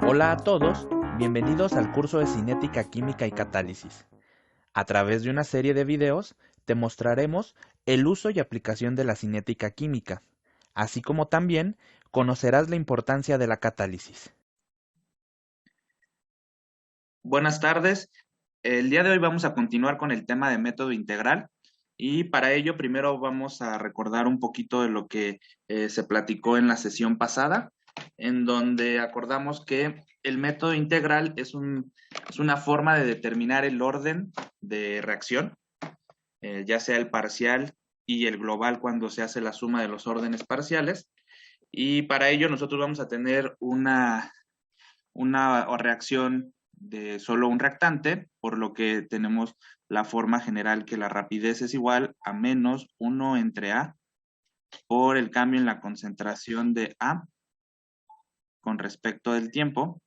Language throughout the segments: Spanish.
Hola a todos, bienvenidos al curso de Cinética Química y Catálisis. A través de una serie de videos te mostraremos el uso y aplicación de la cinética química, así como también conocerás la importancia de la catálisis. Buenas tardes. El día de hoy vamos a continuar con el tema de método integral y para ello primero vamos a recordar un poquito de lo que se platicó en la sesión pasada, en donde acordamos que el método integral es una forma de determinar el orden de reacción, ya sea el parcial y el global cuando se hace la suma de los órdenes parciales. Y para ello nosotros vamos a tener una reacción de solo un reactante, por lo que tenemos la forma general que la rapidez es igual a menos 1 entre A por el cambio en la concentración de A con respecto del tiempo.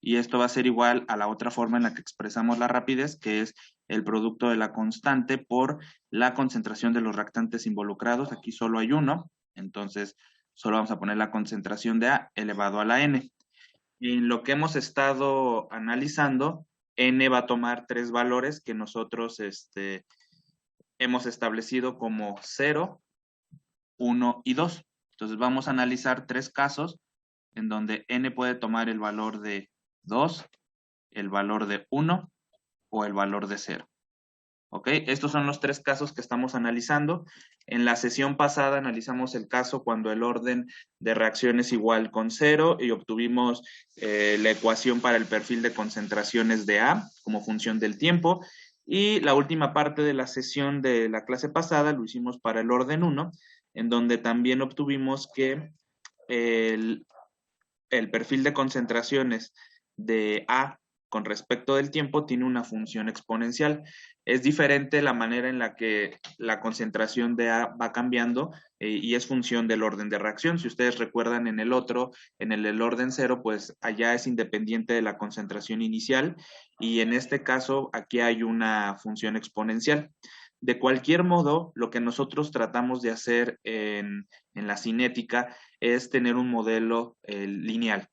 Y esto va a ser igual a la otra forma en la que expresamos la rapidez, que es el producto de la constante por la concentración de los reactantes involucrados. Aquí solo hay uno, entonces solo vamos a poner la concentración de A elevado a la N. En lo que hemos estado analizando, n va a tomar tres valores que nosotros hemos establecido como 0, 1 y 2. Entonces vamos a analizar tres casos en donde n puede tomar el valor de 2, el valor de 1 o el valor de 0. ¿Ok? Estos son los tres casos que estamos analizando. En la sesión pasada analizamos el caso cuando el orden de reacción es igual con 0 y obtuvimos la ecuación para el perfil de concentraciones de A como función del tiempo. Y la última parte de la sesión de la clase pasada lo hicimos para el orden 1, en donde también obtuvimos que el, el perfil de concentraciones de A con respecto del tiempo tiene una función exponencial. Es diferente la manera en la que la concentración de A va cambiando y es función del orden de reacción. Si ustedes recuerdan en el otro, en el orden cero, pues allá es independiente de la concentración inicial y en este caso aquí hay una función exponencial. De cualquier modo, lo que nosotros tratamos de hacer en la cinética es tener un modelo lineal.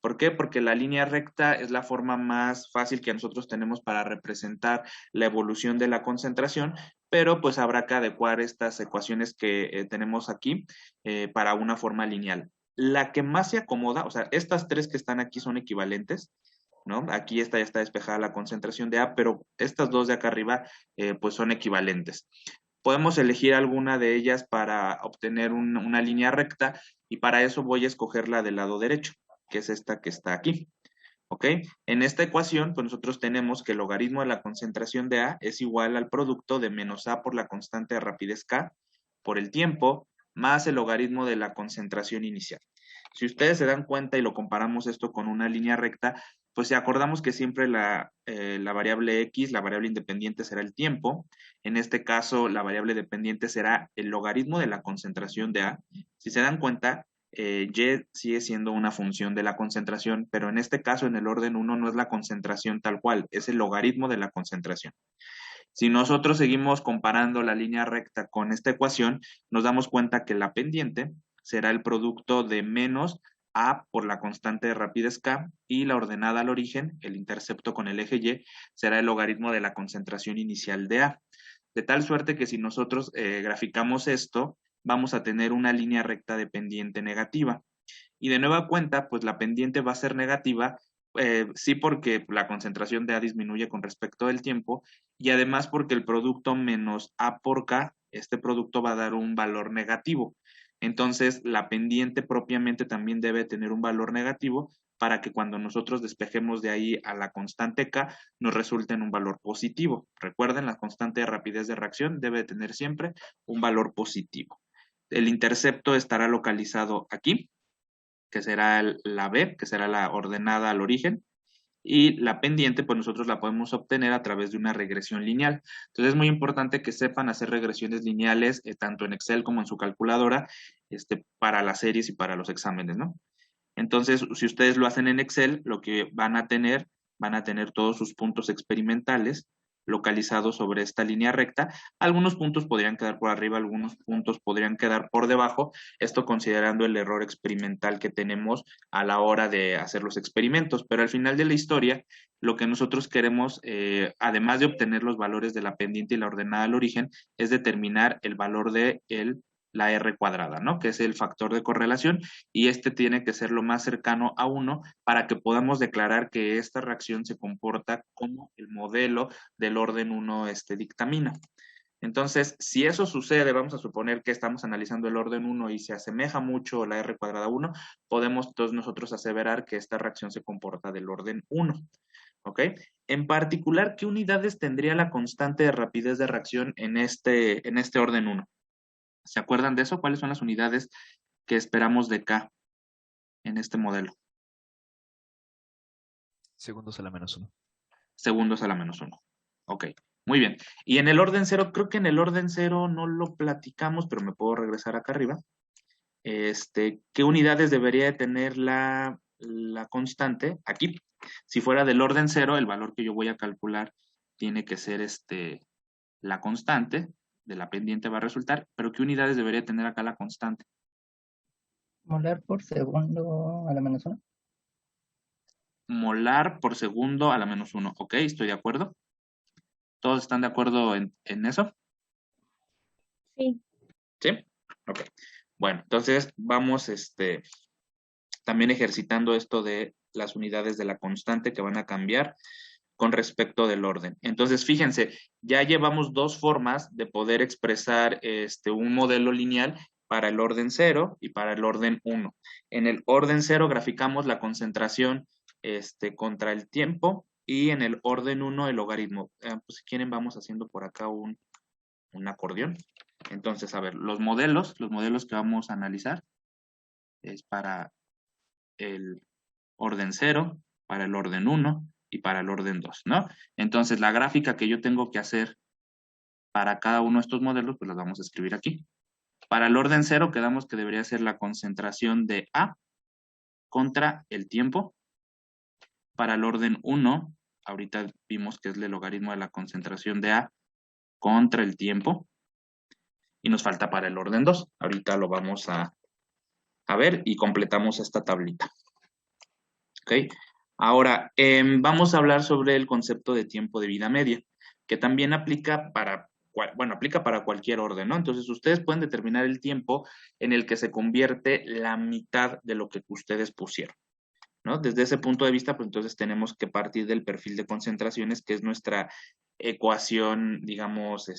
¿Por qué? Porque la línea recta es la forma más fácil que nosotros tenemos para representar la evolución de la concentración, pero pues habrá que adecuar estas ecuaciones que tenemos aquí para una forma lineal. La que más se acomoda, o sea, estas tres que están aquí son equivalentes, ¿no? Aquí esta ya está despejada la concentración de A, pero estas dos de acá arriba pues son equivalentes. Podemos elegir alguna de ellas para obtener una línea recta y para eso voy a escoger la del lado derecho, que es esta que está aquí. ¿Ok? En esta ecuación, pues nosotros tenemos que el logaritmo de la concentración de A es igual al producto de menos A por la constante de rapidez K por el tiempo más el logaritmo de la concentración inicial. Si ustedes se dan cuenta y lo comparamos esto con una línea recta, pues si acordamos que siempre la variable X, la variable independiente será el tiempo. En este caso, la variable dependiente será el logaritmo de la concentración de A. Si se dan cuenta, Y sigue siendo una función de la concentración, pero en este caso, en el orden 1, no es la concentración tal cual, es el logaritmo de la concentración. Si nosotros seguimos comparando la línea recta con esta ecuación, nos damos cuenta que la pendiente será el producto de menos A por la constante de rapidez K y la ordenada al origen, el intercepto con el eje Y, será el logaritmo de la concentración inicial de A. De tal suerte que si nosotros graficamos esto, vamos a tener una línea recta de pendiente negativa. Y de nueva cuenta, pues la pendiente va a ser negativa, sí porque la concentración de A disminuye con respecto del tiempo y además porque el producto menos A por K, este producto va a dar un valor negativo. Entonces, la pendiente propiamente también debe tener un valor negativo para que cuando nosotros despejemos de ahí a la constante K, nos resulte en un valor positivo. Recuerden, la constante de rapidez de reacción debe tener siempre un valor positivo. El intercepto estará localizado aquí, que será la B, que será la ordenada al origen, y la pendiente, pues nosotros la podemos obtener a través de una regresión lineal. Entonces es muy importante que sepan hacer regresiones lineales, tanto en Excel como en su calculadora, para las series y para los exámenes, ¿no? Entonces, si ustedes lo hacen en Excel, lo que van a tener todos sus puntos experimentales localizado sobre esta línea recta. Algunos puntos podrían quedar por arriba, algunos puntos podrían quedar por debajo, esto considerando el error experimental que tenemos a la hora de hacer los experimentos, pero al final de la historia, lo que nosotros queremos, además de obtener los valores de la pendiente y la ordenada al origen, es determinar el valor de la R cuadrada, ¿no? Que es el factor de correlación, y este tiene que ser lo más cercano a 1 para que podamos declarar que esta reacción se comporta como el modelo del orden 1 dictamina. Entonces, si eso sucede, vamos a suponer que estamos analizando el orden 1 y se asemeja mucho la R cuadrada 1, podemos todos nosotros aseverar que esta reacción se comporta del orden 1. ¿Ok? En particular, ¿qué unidades tendría la constante de rapidez de reacción en este orden 1? ¿Se acuerdan de eso? ¿Cuáles son las unidades que esperamos de K en este modelo? Segundos a la -1. Segundos a la -1. Ok, muy bien. Y en el orden 0, creo que en el orden 0 no lo platicamos, pero me puedo regresar acá arriba. ¿Qué unidades debería de tener la constante? Aquí, si fuera del orden 0, el valor que yo voy a calcular tiene que ser la constante de la pendiente va a resultar, pero ¿qué unidades debería tener acá la constante? Molar por segundo a la -1. Molar por segundo a la -1. Ok, estoy de acuerdo. ¿Todos están de acuerdo en eso? Sí. ¿Sí? Ok. Bueno, entonces vamos también ejercitando esto de las unidades de la constante que van a cambiar con respecto del orden. Entonces, fíjense, ya llevamos dos formas de poder expresar un modelo lineal para el orden 0 y para el orden 1. En el orden 0 graficamos la concentración contra el tiempo, y en el orden 1 el logaritmo. Pues si quieren vamos haciendo por acá un acordeón. Entonces, a ver, los modelos que vamos a analizar es para el orden 0, para el orden 1 y para el orden 2, ¿no? Entonces, la gráfica que yo tengo que hacer para cada uno de estos modelos, pues las vamos a escribir aquí. Para el orden 0 quedamos que debería ser la concentración de A contra el tiempo. Para el orden 1, ahorita vimos que es el logaritmo de la concentración de A contra el tiempo. Y nos falta para el orden 2. Ahorita lo vamos a ver y completamos esta tablita. ¿Ok? Ahora, vamos a hablar sobre el concepto de tiempo de vida media, que también aplica aplica para cualquier orden, ¿no? Entonces, ustedes pueden determinar el tiempo en el que se convierte la mitad de lo que ustedes pusieron, ¿no? Desde ese punto de vista, pues entonces tenemos que partir del perfil de concentraciones, que es nuestra ecuación, digamos,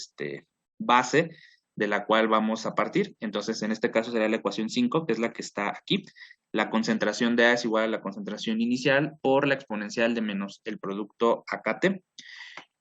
base, de la cual vamos a partir. Entonces, en este caso sería la ecuación 5, que es la que está aquí. La concentración de A es igual a la concentración inicial por la exponencial de menos el producto AKT.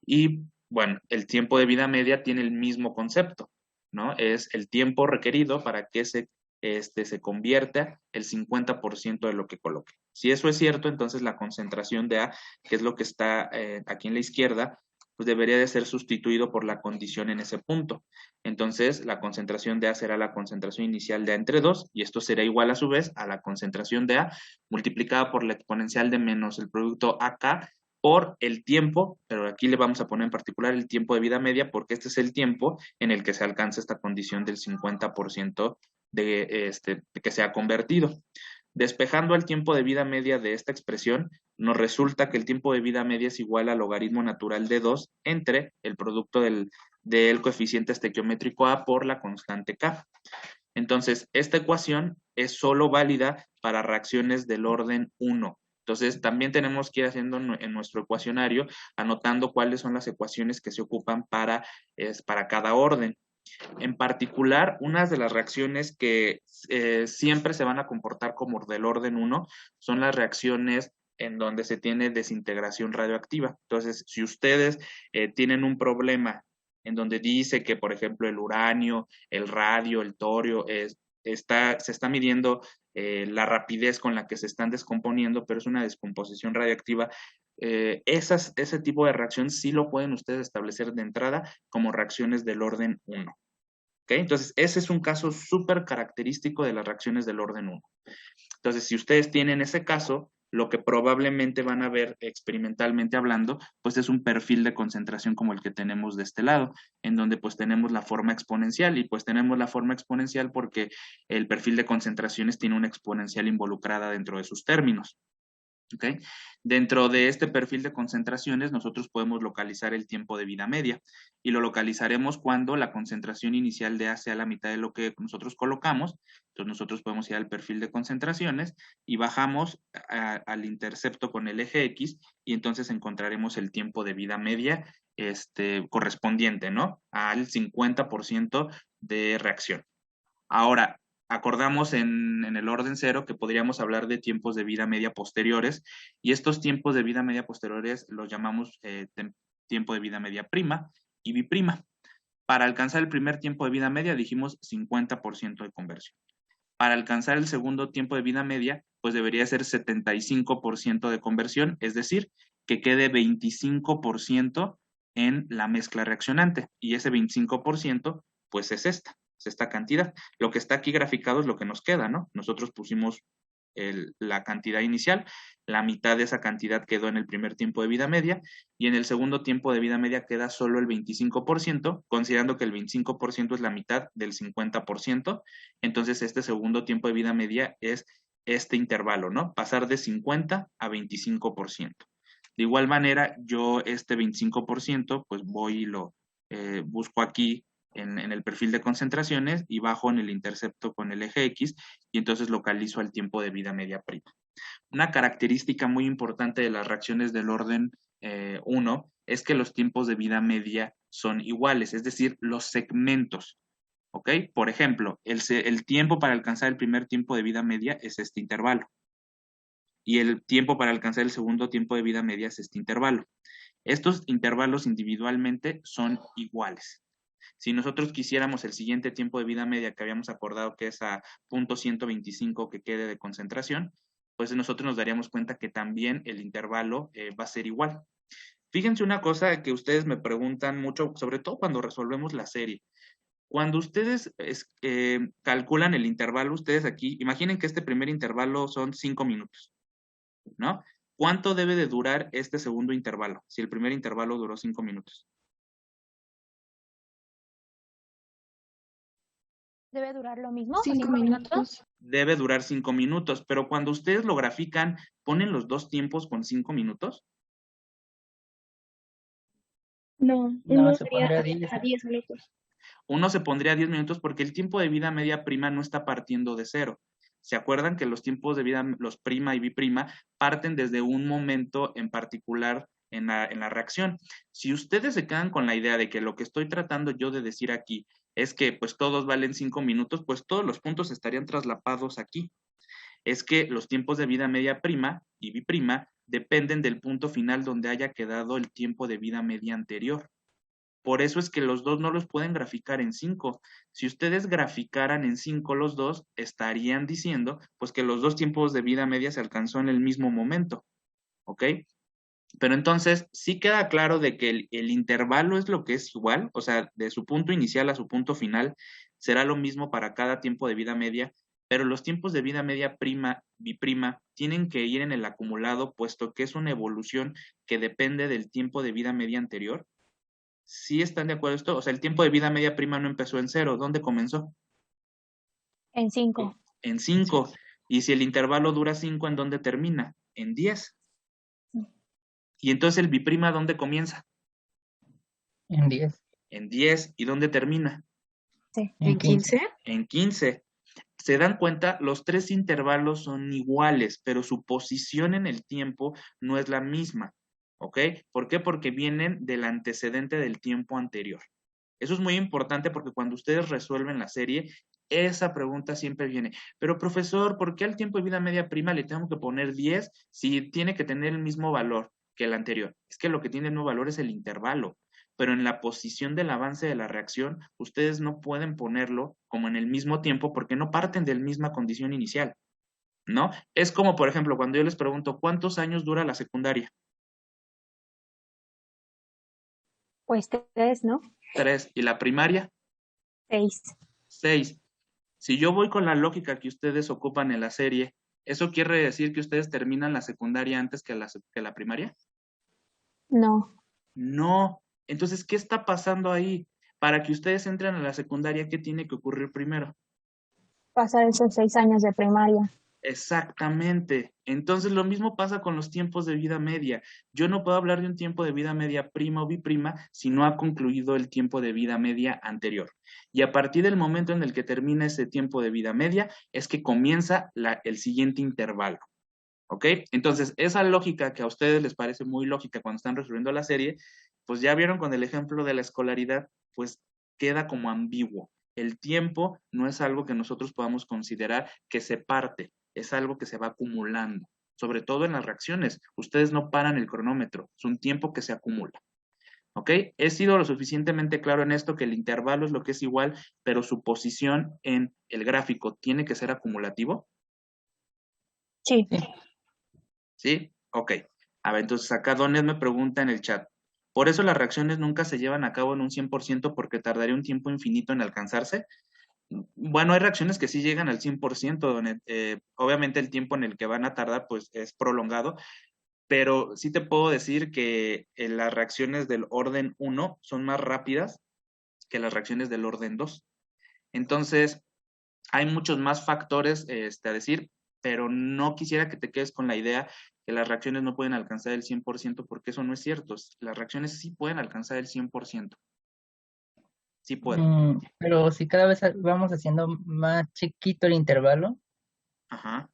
Y, bueno, el tiempo de vida media tiene el mismo concepto, ¿no? Es el tiempo requerido para que se convierta el 50% de lo que coloque. Si eso es cierto, entonces la concentración de A, que es lo que está aquí en la izquierda, pues debería de ser sustituido por la condición en ese punto. Entonces, la concentración de A será la concentración inicial de A entre 2, y esto será igual a su vez a la concentración de A multiplicada por la exponencial de menos el producto AK por el tiempo, pero aquí le vamos a poner en particular el tiempo de vida media, porque este es el tiempo en el que se alcanza esta condición del 50% de que se ha convertido. Despejando el tiempo de vida media de esta expresión, nos resulta que el tiempo de vida media es igual al logaritmo natural de 2 entre el producto del coeficiente estequiométrico A por la constante K. Entonces, esta ecuación es solo válida para reacciones del orden 1. Entonces, también tenemos que ir haciendo en nuestro ecuacionario, anotando cuáles son las ecuaciones que se ocupan para cada orden. En particular, unas de las reacciones que siempre se van a comportar como del orden 1 son las reacciones en donde se tiene desintegración radioactiva. Entonces, si ustedes tienen un problema en donde dice que, por ejemplo, el uranio, el radio, el torio, se está midiendo la rapidez con la que se están descomponiendo, pero es una descomposición radioactiva, ese tipo de reacción sí lo pueden ustedes establecer de entrada como reacciones del orden 1. ¿Okay? Entonces, ese es un caso súper característico de las reacciones del orden 1. Entonces, si ustedes tienen ese caso, lo que probablemente van a ver experimentalmente hablando, pues es un perfil de concentración como el que tenemos de este lado, en donde pues tenemos la forma exponencial, y pues tenemos la forma exponencial porque el perfil de concentraciones tiene una exponencial involucrada dentro de sus términos. ¿Okay? Dentro de este perfil de concentraciones, nosotros podemos localizar el tiempo de vida media, y lo localizaremos cuando la concentración inicial de A sea la mitad de lo que nosotros colocamos. Entonces nosotros podemos ir al perfil de concentraciones y bajamos al intercepto con el eje X, y entonces encontraremos el tiempo de vida media correspondiente, ¿no? Al 50% de reacción. Ahora, acordamos en el orden cero que podríamos hablar de tiempos de vida media posteriores, y estos tiempos de vida media posteriores los llamamos tiempo de vida media prima y biprima. Para alcanzar el primer tiempo de vida media dijimos 50% de conversión. Para alcanzar el segundo tiempo de vida media, pues debería ser 75% de conversión, es decir, que quede 25% en la mezcla reaccionante, y ese 25% pues es esta cantidad. Lo que está aquí graficado es lo que nos queda, ¿no? Nosotros pusimos la cantidad inicial, la mitad de esa cantidad quedó en el primer tiempo de vida media, y en el segundo tiempo de vida media queda solo el 25%, considerando que el 25% es la mitad del 50%, entonces este segundo tiempo de vida media es este intervalo, ¿no? Pasar de 50 a 25%. De igual manera, yo este 25%, pues voy y lo busco aquí en el perfil de concentraciones y bajo en el intercepto con el eje X, y entonces localizo el tiempo de vida media prima. Una característica muy importante de las reacciones del orden 1 es que los tiempos de vida media son iguales, es decir, los segmentos. ¿Ok? Por ejemplo, el tiempo para alcanzar el primer tiempo de vida media es este intervalo, y el tiempo para alcanzar el segundo tiempo de vida media es este intervalo. Estos intervalos individualmente son iguales. Si nosotros quisiéramos el siguiente tiempo de vida media que habíamos acordado, que es a .125 que quede de concentración, pues nosotros nos daríamos cuenta que también el intervalo va a ser igual. Fíjense una cosa que ustedes me preguntan mucho, sobre todo cuando resolvemos la serie. Cuando ustedes calculan el intervalo, ustedes aquí, imaginen que este primer intervalo son 5 minutos, ¿no? ¿Cuánto debe de durar este segundo intervalo? Si el primer intervalo duró 5 minutos. ¿Debe durar lo mismo? 5 minutos. Debe durar 5 minutos, pero cuando ustedes lo grafican, ¿ponen los dos tiempos con 5 minutos? No, No, uno se sería pondría a 10. 10 minutos. Uno se pondría a 10 minutos porque el tiempo de vida media prima no está partiendo de cero. ¿Se acuerdan que los tiempos de vida, los prima y biprima, parten desde un momento en particular en la reacción? Si ustedes se quedan con la idea de que lo que estoy tratando yo de decir aquí es que pues todos valen 5 minutos, pues todos los puntos estarían traslapados aquí. Es que los tiempos de vida media prima y biprima dependen del punto final donde haya quedado el tiempo de vida media anterior. Por eso es que los dos no los pueden graficar en 5. Si ustedes graficaran en 5 los dos, estarían diciendo pues que los dos tiempos de vida media se alcanzó en el mismo momento. ¿Ok? Pero entonces sí queda claro de que el intervalo es lo que es igual, o sea, de su punto inicial a su punto final será lo mismo para cada tiempo de vida media, pero los tiempos de vida media prima, biprima, tienen que ir en el acumulado, puesto que es una evolución que depende del tiempo de vida media anterior. ¿Sí están de acuerdo esto? O sea, el tiempo de vida media prima no empezó en 0. ¿Dónde comenzó? En 5. En 5. Y si el intervalo dura 5, ¿en dónde termina? En 10. Y entonces el biprima, ¿dónde comienza? En 10. En 10. ¿Y dónde termina? Sí. ¿En 15? En 15. ¿Se dan cuenta? Los tres intervalos son iguales, pero su posición en el tiempo no es la misma. ¿Ok? ¿Por qué? Porque vienen del antecedente del tiempo anterior. Eso es muy importante porque cuando ustedes resuelven la serie, esa pregunta siempre viene. Pero profesor, ¿por qué al tiempo de vida media prima le tengo que poner 10 si tiene que tener el mismo valor que el anterior? Es que lo que tiene el nuevo valor es el intervalo, pero en la posición del avance de la reacción, ustedes no pueden ponerlo como en el mismo tiempo porque no parten de la misma condición inicial, ¿no? Es como, por ejemplo, cuando yo les pregunto, ¿cuántos años dura la secundaria? Pues 3, ¿no? 3. ¿Y la primaria? 6. 6. Si yo voy con la lógica que ustedes ocupan en la serie ¿Eso quiere decir que ustedes terminan la secundaria antes que la primaria? No. No. Entonces, ¿qué está pasando ahí? Para que ustedes entren a la secundaria, ¿qué tiene que ocurrir primero? Pasar esos 6 años de primaria. Exactamente. Entonces, lo mismo pasa con los tiempos de vida media. Yo no puedo hablar de un tiempo de vida media prima o biprima si no ha concluido el tiempo de vida media anterior. Y a partir del momento en el que termina ese tiempo de vida media, es que comienza el siguiente intervalo. ¿Ok? Entonces, esa lógica que a ustedes les parece muy lógica cuando están resolviendo la serie, pues ya vieron con el ejemplo de la escolaridad, pues queda como ambiguo. El tiempo no es algo que nosotros podamos considerar que se parte, es algo que se va acumulando, sobre todo en las reacciones. Ustedes no paran el cronómetro, es un tiempo que se acumula. ¿Ok? He sido lo suficientemente claro en esto que el intervalo es lo que es igual, pero su posición en el gráfico tiene que ser acumulativo. Sí. ¿Sí? Ok. A ver, entonces acá Dones me pregunta en el chat. ¿Por eso las reacciones nunca se llevan a cabo en un 100% porque tardaría un tiempo infinito en alcanzarse? Bueno, hay reacciones que sí llegan al 100%, Donet. Obviamente el tiempo en el que van a tardar pues es prolongado, pero sí te puedo decir que las reacciones del orden 1 son más rápidas que las reacciones del orden 2. Entonces, hay muchos más factores a decir, pero no quisiera que te quedes con la idea que las reacciones no pueden alcanzar el 100% porque eso no es cierto. Las reacciones sí pueden alcanzar el 100%. Sí pueden. Pero si cada vez vamos haciendo más chiquito el intervalo, Ajá.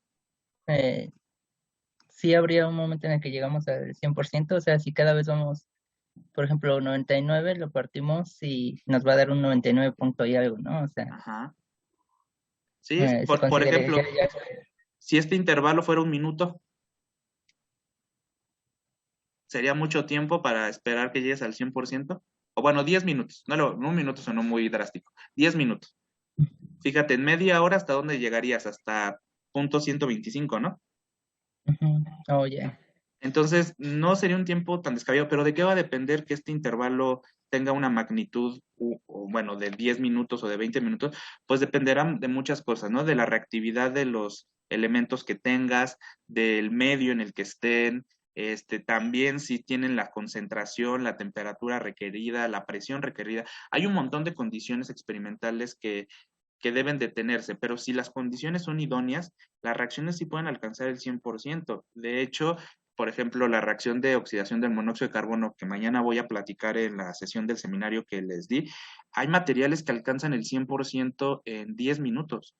sí habría un momento en el que llegamos al 100%. O sea, si cada vez vamos, por ejemplo, 99, lo partimos y nos va a dar un 99 punto y algo, ¿no? O sea, Ajá. Sí, se por considera ejemplo, si este intervalo fuera un minuto, ¿sería mucho tiempo para esperar que llegues al 100%? O bueno, 10 minutos. No, un minuto sonó muy drástico. 10 minutos. Fíjate, en media hora, ¿hasta dónde llegarías? Hasta punto 125, ¿no? ujú. Oh, ya. Entonces, no sería un tiempo tan descabellado, pero ¿de qué va a depender que este intervalo tenga una magnitud, bueno, de 10 minutos o de 20 minutos? Pues dependerá de muchas cosas, ¿no? De la reactividad de los elementos que tengas, del medio en el que estén, también si tienen la concentración, la temperatura requerida, la presión requerida. Hay un montón de condiciones experimentales que deben detenerse, pero si las condiciones son idóneas, las reacciones sí pueden alcanzar el 100%. De hecho, por ejemplo, la reacción de oxidación del monóxido de carbono, que mañana voy a platicar en la sesión del seminario que les di, hay materiales que alcanzan el 100% en 10 minutos.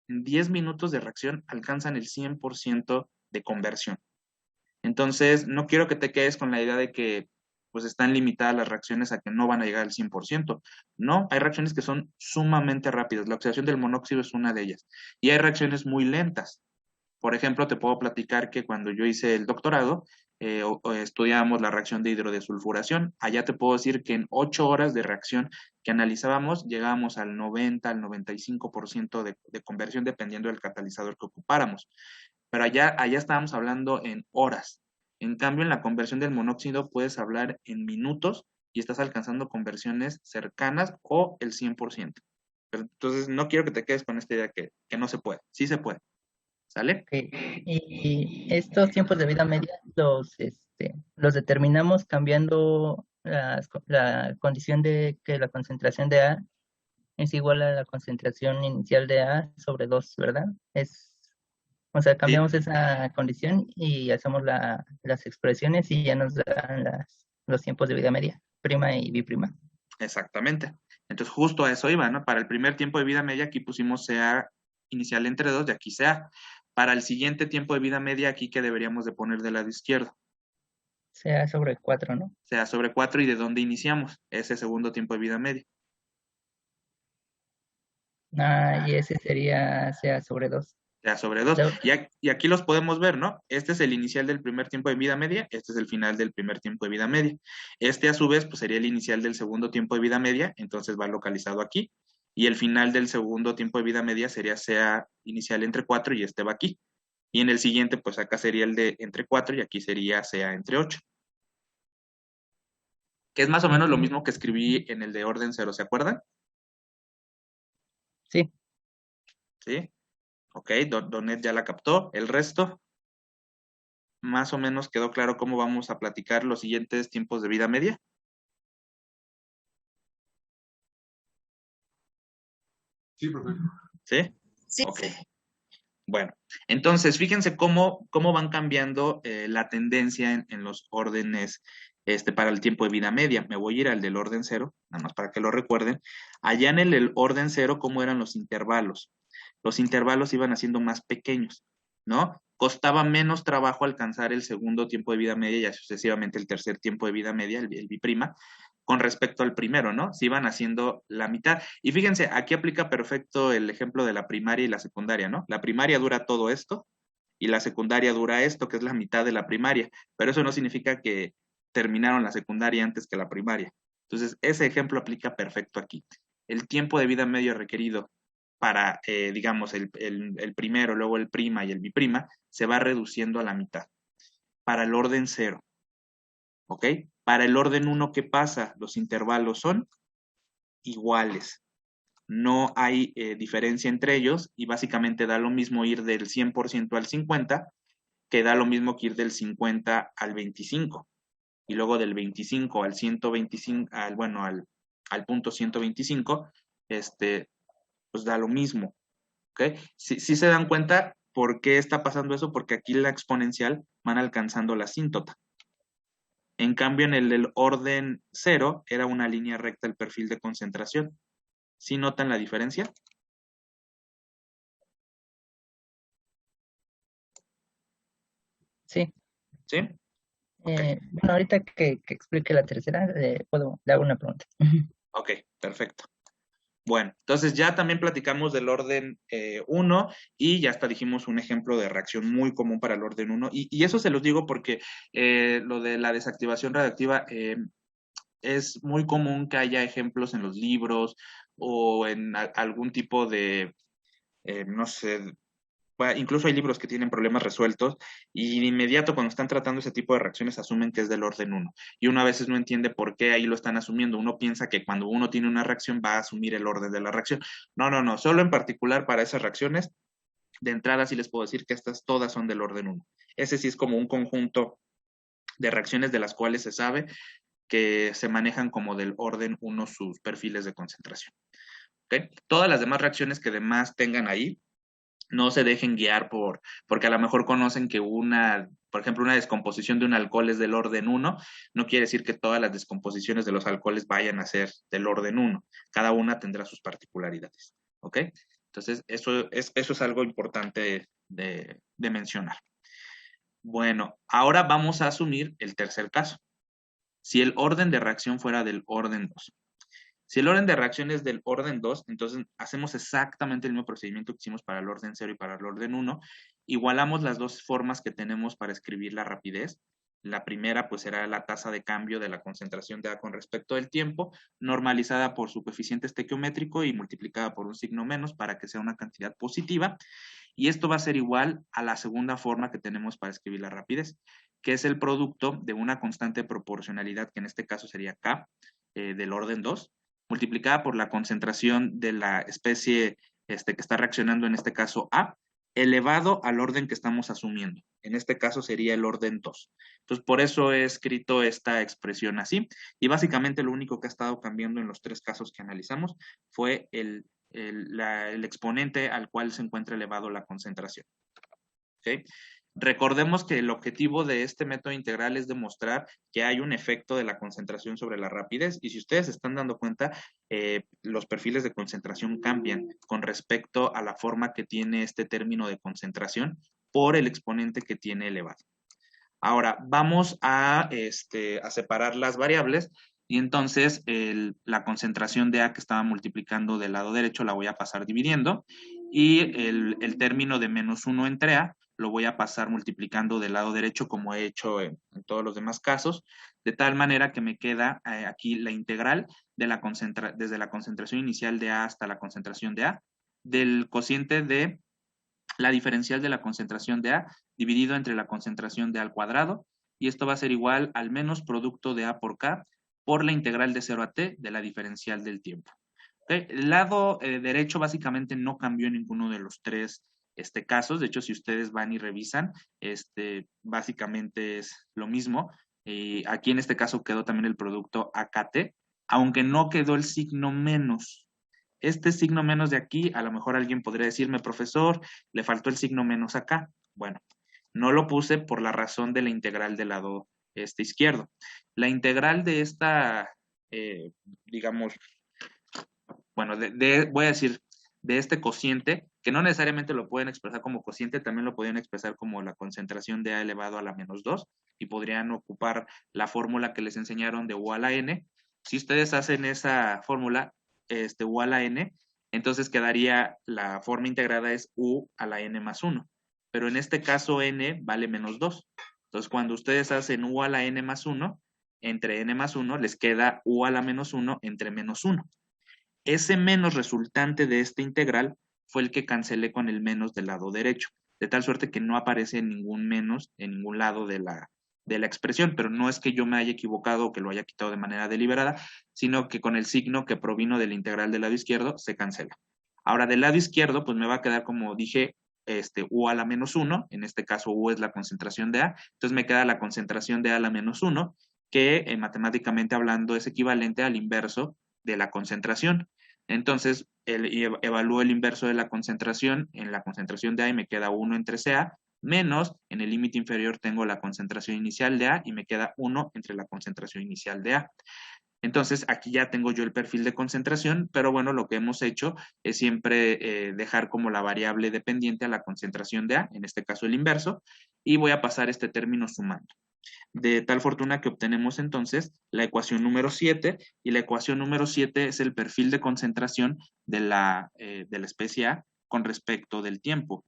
En 10 minutos de reacción alcanzan el 100% de conversión. Entonces, no quiero que te quedes con la idea de que pues están limitadas las reacciones a que no van a llegar al 100%. No, hay reacciones que son sumamente rápidas. La oxidación del monóxido es una de ellas. Y hay reacciones muy lentas. Por ejemplo, te puedo platicar que cuando yo hice el doctorado, estudiábamos la reacción de hidrodesulfuración. Allá te puedo decir que en 8 horas de reacción que analizábamos, llegábamos al 90, al 95% de conversión dependiendo del catalizador que ocupáramos. Pero allá estábamos hablando en horas. En cambio, en la conversión del monóxido puedes hablar en minutos y estás alcanzando conversiones cercanas o el 100%. Pero, entonces, no quiero que te quedes con esta idea que no se puede. Sí se puede. ¿Sale? Ok. Y estos tiempos de vida media los determinamos cambiando la condición de que la concentración de A es igual a la concentración inicial de A sobre 2, ¿verdad? O sea, Sí, cambiamos esa condición y hacemos las expresiones y ya nos dan los tiempos de vida media, prima y biprima. exactamente. Entonces, justo a eso iba, ¿no? Para el primer tiempo de vida media, aquí pusimos CA inicial entre 2 y aquí CA. Para el siguiente tiempo de vida media, aquí que deberíamos de poner del lado izquierdo. Sea sobre 4, ¿no? CA sobre 4 y de dónde iniciamos, ese segundo tiempo de vida media. Y ese sería sea sobre 2. CA sobre 2. Y aquí los podemos ver, ¿no? Este es el inicial del primer tiempo de vida media, este es el final del primer tiempo de vida media. Este, a su vez, pues sería el inicial del segundo tiempo de vida media, entonces va localizado aquí. Y el final del segundo tiempo de vida media sería CA inicial entre 4 y este va aquí. Y en el siguiente, pues acá sería el de entre 4 y aquí sería CA entre 8. Que es más o menos lo mismo que escribí en el de orden 0, ¿se acuerdan? Sí. ¿Sí? Ok, Donet ya la captó. El resto, más o menos quedó claro cómo vamos a platicar los siguientes tiempos de vida media. Sí, profe. ¿Sí? Sí. Ok. Bueno, entonces fíjense cómo van cambiando la tendencia en los órdenes para el tiempo de vida media. Me voy a ir al del orden cero, nada más para que lo recuerden. Allá en el orden cero, ¿cómo eran los intervalos? Los intervalos iban haciendo más pequeños, ¿no? Costaba menos trabajo alcanzar el segundo tiempo de vida media y así sucesivamente el tercer tiempo de vida media, el biprima, con respecto al primero, ¿no? Se iban haciendo la mitad. Y fíjense, aquí aplica perfecto el ejemplo de la primaria y la secundaria, ¿no? La primaria dura todo esto y la secundaria dura esto, que es la mitad de la primaria, pero eso no significa que terminaron la secundaria antes que la primaria. Entonces, ese ejemplo aplica perfecto aquí. El tiempo de vida medio requerido para, digamos, el primero, luego el prima y el biprima, se va reduciendo a la mitad. Para el orden cero, ¿ok? Para el orden 1, ¿qué pasa? Los intervalos son iguales. No hay diferencia entre ellos y básicamente da lo mismo ir del 100% al 50%, que da lo mismo que ir del 50 al 25. Y luego del 25 al 125, al punto 125, pues da lo mismo. ¿Ok? Si se dan cuenta por qué está pasando eso, porque aquí la exponencial van alcanzando la asíntota. En cambio, en el del orden cero era una línea recta el perfil de concentración. ¿Sí notan la diferencia? Sí. ¿Sí? Bueno, ahorita que explique la tercera, le hago una pregunta. Ok, perfecto. Bueno, entonces ya también platicamos del orden 1 y ya hasta dijimos un ejemplo de reacción muy común para el orden 1 y eso se los digo porque lo de la desactivación radiactiva es muy común que haya ejemplos en los libros o en algún tipo de, no sé, incluso hay libros que tienen problemas resueltos y de inmediato cuando están tratando ese tipo de reacciones asumen que es del orden 1. Y uno a veces no entiende por qué ahí lo están asumiendo. Uno piensa que cuando uno tiene una reacción va a asumir el orden de la reacción. No, no, no. Solo en particular para esas reacciones, de entrada sí les puedo decir que estas todas son del orden 1. Ese sí es como un conjunto de reacciones de las cuales se sabe que se manejan como del orden 1 sus perfiles de concentración. ¿Okay? Todas las demás reacciones que además tengan ahí, no se dejen guiar porque a lo mejor conocen que por ejemplo, una descomposición de un alcohol es del orden 1, no quiere decir que todas las descomposiciones de los alcoholes vayan a ser del orden 1. Cada una tendrá sus particularidades. ¿Ok? Entonces, eso es algo importante de mencionar. Bueno, ahora vamos a asumir el tercer caso. Si el orden de reacción fuera del orden 2. Si el orden de reacción es del orden 2, entonces hacemos exactamente el mismo procedimiento que hicimos para el orden 0 y para el orden 1. Igualamos las dos formas que tenemos para escribir la rapidez. La primera, pues, será la tasa de cambio de la concentración de A con respecto al tiempo, normalizada por su coeficiente estequiométrico y multiplicada por un signo menos para que sea una cantidad positiva. Y esto va a ser igual a la segunda forma que tenemos para escribir la rapidez, que es el producto de una constante de proporcionalidad, que en este caso sería K, del orden 2, multiplicada por la concentración de la especie que está reaccionando, en este caso A, elevado al orden que estamos asumiendo. En este caso sería el orden 2. Entonces, por eso he escrito esta expresión así. Y básicamente lo único que ha estado cambiando en los tres casos que analizamos fue el exponente al cual se encuentra elevado la concentración. ¿Okay? Recordemos que el objetivo de este método integral es demostrar que hay un efecto de la concentración sobre la rapidez y si ustedes se están dando cuenta, los perfiles de concentración cambian con respecto a la forma que tiene este término de concentración por el exponente que tiene elevado. Ahora, vamos a separar las variables y entonces la concentración de A que estaba multiplicando del lado derecho la voy a pasar dividiendo y el término de menos 1 entre A lo voy a pasar multiplicando del lado derecho como he hecho en todos los demás casos, de tal manera que me queda aquí la integral de desde la concentración inicial de A hasta la concentración de A, del cociente de la diferencial de la concentración de A dividido entre la concentración de A al cuadrado, y esto va a ser igual al menos producto de A por K por la integral de 0 a T de la diferencial del tiempo. ¿Okay? El lado derecho básicamente no cambió en ninguno de los tres casos. De hecho, si ustedes van y revisan, básicamente es lo mismo. Aquí en este caso quedó también el producto AKT, aunque no quedó el signo menos. Este signo menos de aquí, a lo mejor alguien podría decirme, profesor, le faltó el signo menos acá. Bueno, no lo puse por la razón de la integral del lado izquierdo. La integral de esta, digamos, bueno, voy a decir, de este cociente, que no necesariamente lo pueden expresar como cociente, también lo podrían expresar como la concentración de A elevado a la menos 2, y podrían ocupar la fórmula que les enseñaron de U a la N. Si ustedes hacen esa fórmula, U a la N, entonces quedaría, la forma integrada es U a la N más 1, pero en este caso N vale menos 2. Entonces, cuando ustedes hacen U a la N más 1, entre N más 1, les queda U a la menos 1 entre menos 1. Ese menos resultante de esta integral fue el que cancelé con el menos del lado derecho, de tal suerte que no aparece ningún menos en ningún lado de la expresión, pero no es que yo me haya equivocado o que lo haya quitado de manera deliberada, sino que con el signo que provino de la integral del lado izquierdo se cancela. Ahora, del lado izquierdo, pues me va a quedar, como dije, U a la menos 1, en este caso U es la concentración de A, entonces me queda la concentración de A a la menos 1, que matemáticamente hablando es equivalente al inverso de la concentración. Entonces, evalúo el inverso de la concentración en la concentración de A y me queda 1 entre CA, menos en el límite inferior tengo la concentración inicial de A y me queda 1 entre la concentración inicial de A. Entonces, aquí ya tengo yo el perfil de concentración, pero bueno, lo que hemos hecho es siempre dejar como la variable dependiente a la concentración de A, en este caso el inverso, y voy a pasar este término sumando. De tal fortuna que obtenemos entonces la ecuación número 7, y la ecuación número 7 es el perfil de concentración de la especie A con respecto del tiempo.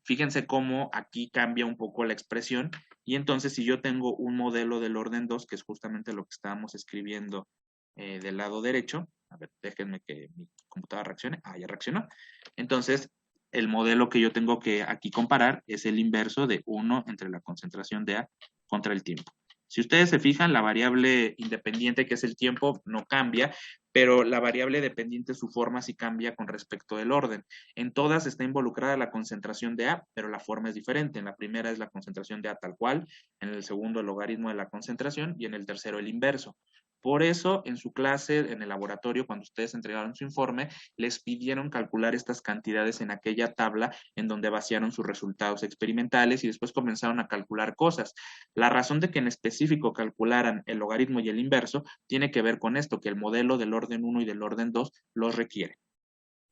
Fíjense cómo aquí cambia un poco la expresión, y entonces si yo tengo un modelo del orden 2, que es justamente lo que estábamos escribiendo del lado derecho, a ver, déjenme que mi computadora reaccione, ya reaccionó. Entonces, el modelo que yo tengo que aquí comparar es el inverso de 1 entre la concentración de A contra el tiempo. Si ustedes se fijan, la variable independiente, que es el tiempo, no cambia, pero la variable dependiente, su forma sí cambia con respecto del orden. En todas está involucrada la concentración de A, pero la forma es diferente. En la primera es la concentración de A tal cual, en el segundo el logaritmo de la concentración y en el tercero el inverso. Por eso, en su clase, en el laboratorio, cuando ustedes entregaron su informe, les pidieron calcular estas cantidades en aquella tabla en donde vaciaron sus resultados experimentales y después comenzaron a calcular cosas. La razón de que en específico calcularan el logaritmo y el inverso tiene que ver con esto, que el modelo del orden 1 y del orden 2 los requiere.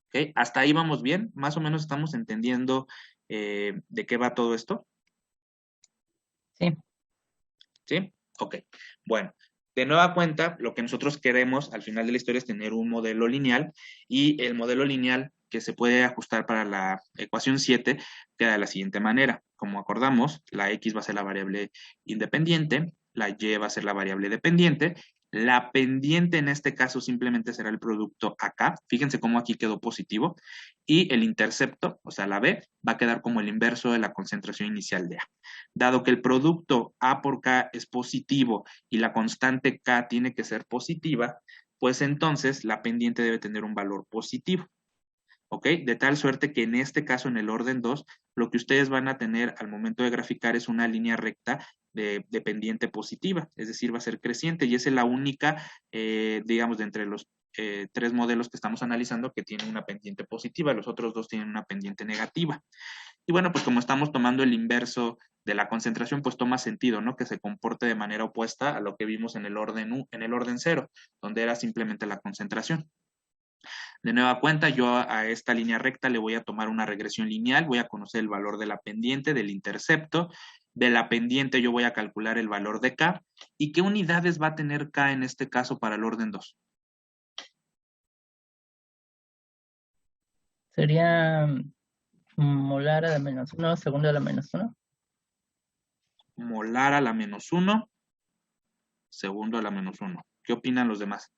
¿Okay? ¿Hasta ahí vamos bien? ¿Más o menos estamos entendiendo de qué va todo esto? Sí. ¿Sí? Ok. Bueno, de nueva cuenta, lo que nosotros queremos al final de la historia es tener un modelo lineal, y el modelo lineal que se puede ajustar para la ecuación 7 queda de la siguiente manera. Como acordamos, la X va a ser la variable independiente, la Y va a ser la variable dependiente, la pendiente en este caso simplemente será el producto acá, fíjense cómo aquí quedó positivo, y el intercepto, o sea la B, va a quedar como el inverso de la concentración inicial de A. Dado que el producto A por K es positivo y la constante K tiene que ser positiva, pues entonces la pendiente debe tener un valor positivo. ¿Ok? De tal suerte que en este caso, en el orden 2, lo que ustedes van a tener al momento de graficar es una línea recta de pendiente positiva, es decir, va a ser creciente, y esa es la única, digamos, de entre los 3 modelos que estamos analizando que tiene una pendiente positiva, los otros 2 tienen una pendiente negativa. Y bueno, pues como estamos tomando el inverso de la concentración, pues toma sentido, ¿no? Que se comporte de manera opuesta a lo que vimos en el orden 0, donde era simplemente la concentración. De nueva cuenta, yo a esta línea recta le voy a tomar una regresión lineal, voy a conocer el valor de la pendiente, del intercepto. De la pendiente yo voy a calcular el valor de K. ¿Y qué unidades va a tener K en este caso para el orden 2? Sería molar a la menos 1, segundo a la menos 1. Molar a la menos 1, segundo a la menos 1. ¿Qué opinan los demás?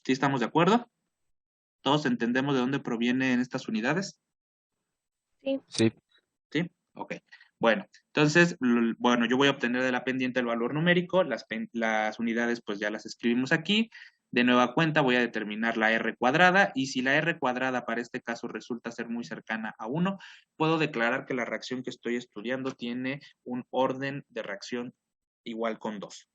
¿Sí estamos de acuerdo? ¿Todos entendemos de dónde provienen estas unidades? Sí. Sí. ¿Sí? Ok. Bueno, entonces, bueno, yo voy a obtener de la pendiente el valor numérico, las unidades pues ya las escribimos aquí, De nueva cuenta voy a determinar la R cuadrada y si la R cuadrada para este caso resulta ser muy cercana a 1, puedo declarar que la reacción que estoy estudiando tiene un orden de reacción igual con 2.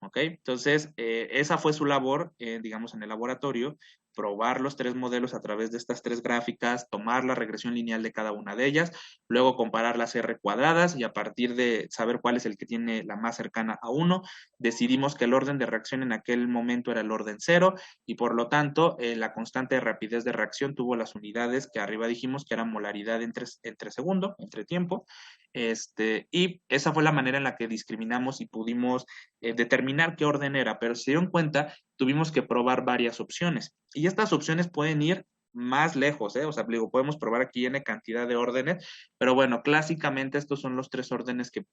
¿Ok? Entonces, esa fue su labor, digamos, en el laboratorio, probar los 3 modelos a través de estas 3 gráficas, tomar la regresión lineal de cada una de ellas, luego comparar las R cuadradas y a partir de saber cuál es el que tiene la más cercana a 1, decidimos que el orden de reacción en aquel momento era el orden 0 y por lo tanto la constante de rapidez de reacción tuvo las unidades que arriba dijimos que eran molaridad entre segundo, entre tiempo, y esa fue la manera en la que discriminamos y pudimos determinar qué orden era, pero si se dieron cuenta, tuvimos que probar varias opciones. Y estas opciones pueden ir más lejos, ¿eh? O sea, digo, podemos probar aquí n cantidad de órdenes, pero bueno, clásicamente estos son los 3 órdenes que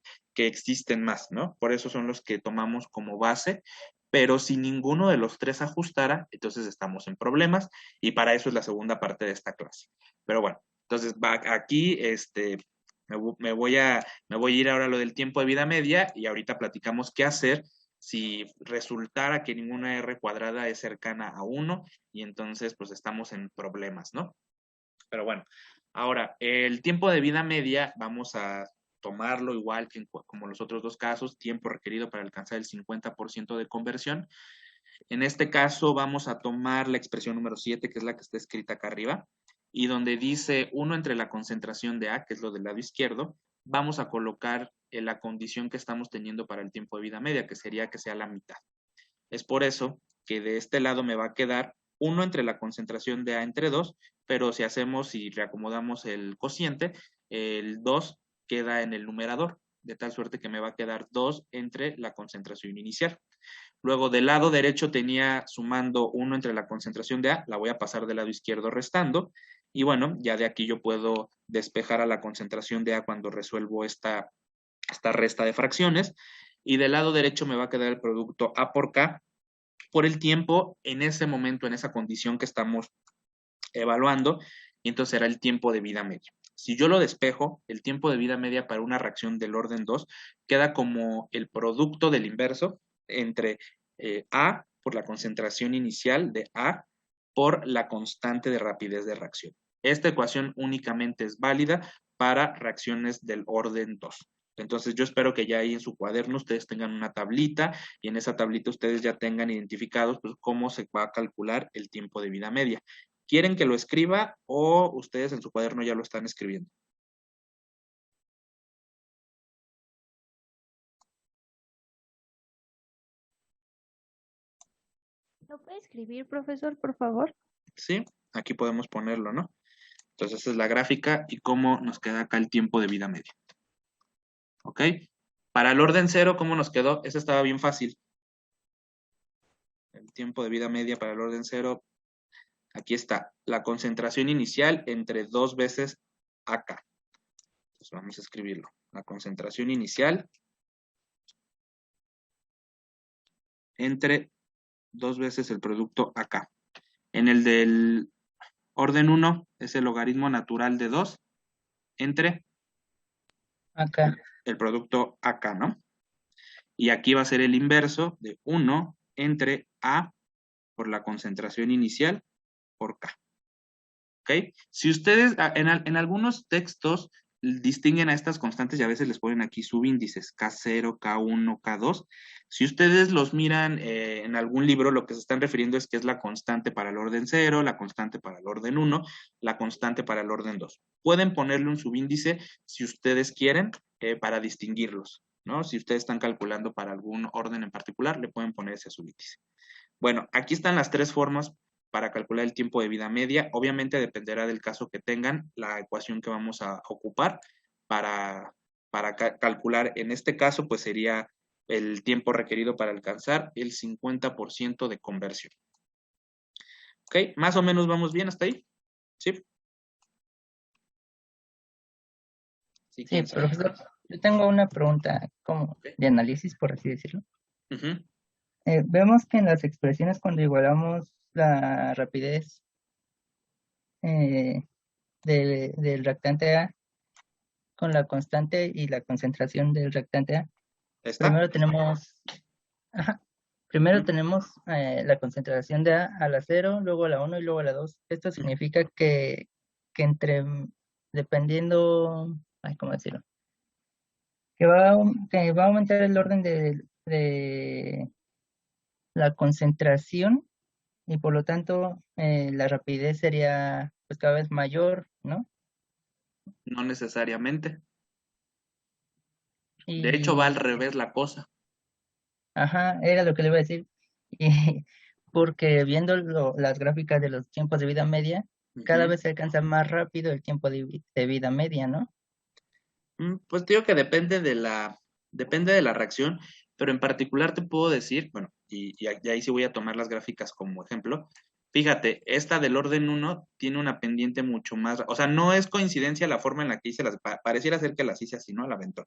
existen más, ¿no? Por eso son los que tomamos como base, pero si ninguno de los 3 ajustara, entonces estamos en problemas y para eso es la segunda parte de esta clase. Pero bueno, entonces aquí, me voy a ir ahora a lo del tiempo de vida media y ahorita platicamos qué hacer si resultara que ninguna R cuadrada es cercana a 1 y entonces pues estamos en problemas, ¿no? Pero bueno, ahora el tiempo de vida media vamos a tomarlo igual que como los otros dos casos, tiempo requerido para alcanzar el 50% de conversión. En este caso vamos a tomar la expresión número 7, que es la que está escrita acá arriba, y donde dice 1 entre la concentración de A, que es lo del lado izquierdo, vamos a colocar la condición que estamos teniendo para el tiempo de vida media, que sería que sea la mitad. Es por eso que de este lado me va a quedar 1 entre la concentración de A entre 2, pero si hacemos y reacomodamos el cociente, el 2 queda en el numerador, de tal suerte que me va a quedar 2 entre la concentración inicial. Luego del lado derecho tenía sumando 1 entre la concentración de A, la voy a pasar del lado izquierdo restando, y bueno, ya de aquí yo puedo despejar a la concentración de A cuando resuelvo esta resta de fracciones, y del lado derecho me va a quedar el producto A por K, por el tiempo en ese momento, en esa condición que estamos evaluando, y entonces será el tiempo de vida media. Si yo lo despejo, el tiempo de vida media para una reacción del orden 2 queda como el producto del inverso entre A por la concentración inicial de A por la constante de rapidez de reacción. Esta ecuación únicamente es válida para reacciones del orden 2. Entonces yo espero que ya ahí en su cuaderno ustedes tengan una tablita y en esa tablita ustedes ya tengan identificados pues, cómo se va a calcular el tiempo de vida media. ¿Quieren que lo escriba o ustedes en su cuaderno ya lo están escribiendo? ¿Lo puede escribir, profesor, por favor? Sí, aquí podemos ponerlo, ¿no? Entonces, esa es la gráfica y cómo nos queda acá el tiempo de vida media. ¿Ok? Para el orden 0, ¿cómo nos quedó? Ese estaba bien fácil. El tiempo de vida media para el orden 0, aquí está. La concentración inicial entre 2 veces AK. Entonces, vamos a escribirlo. La concentración inicial entre 2 veces el producto AK. En el del orden 1 es el logaritmo natural de 2 entre Acá. el producto AK, ¿no? Y aquí va a ser el inverso de 1 entre A por la concentración inicial por K. ¿Ok? Si ustedes en algunos textos distinguen a estas constantes y a veces les ponen aquí subíndices, K0, K1, K2. Si ustedes los miran en algún libro, lo que se están refiriendo es que es la constante para el orden 0, la constante para el orden 1, la constante para el orden 2. Pueden ponerle un subíndice si ustedes quieren para distinguirlos, ¿no? Si ustedes están calculando para algún orden en particular, le pueden poner ese subíndice. Bueno, aquí están las 3 formas para calcular el tiempo de vida media. Obviamente dependerá del caso que tengan, la ecuación que vamos a ocupar para calcular. En este caso, pues sería el tiempo requerido para alcanzar el 50% de conversión. ¿Ok? Más o menos vamos bien hasta ahí. ¿Sí? Sí, profesor. Yo tengo una pregunta como de análisis, por así decirlo. Vemos que en las expresiones cuando igualamos la rapidez del reactante A con la constante y la concentración del reactante A, ¿Está? primero tenemos, Primero Ujú. tenemos la concentración de A a la 0, luego a la 1 y luego a la 2. Esto significa que dependiendo, ay, ¿cómo decirlo? Que va a aumentar el orden de la concentración y por lo tanto la rapidez sería pues cada vez mayor, ¿no? No necesariamente. De hecho, va al Y, revés la cosa. ajá, era lo que le iba a decir. Y, porque viendo las gráficas de los tiempos de vida media, cada Ujú. vez se alcanza más rápido el tiempo de vida media, ¿no? Pues te digo que depende de la reacción, pero en particular te puedo decir, bueno, y ahí sí voy a tomar las gráficas como ejemplo. Fíjate, esta del orden uno tiene una pendiente mucho más, o sea, no es coincidencia la forma en la que hice pareciera ser que las hice así, ¿no? Al aventón.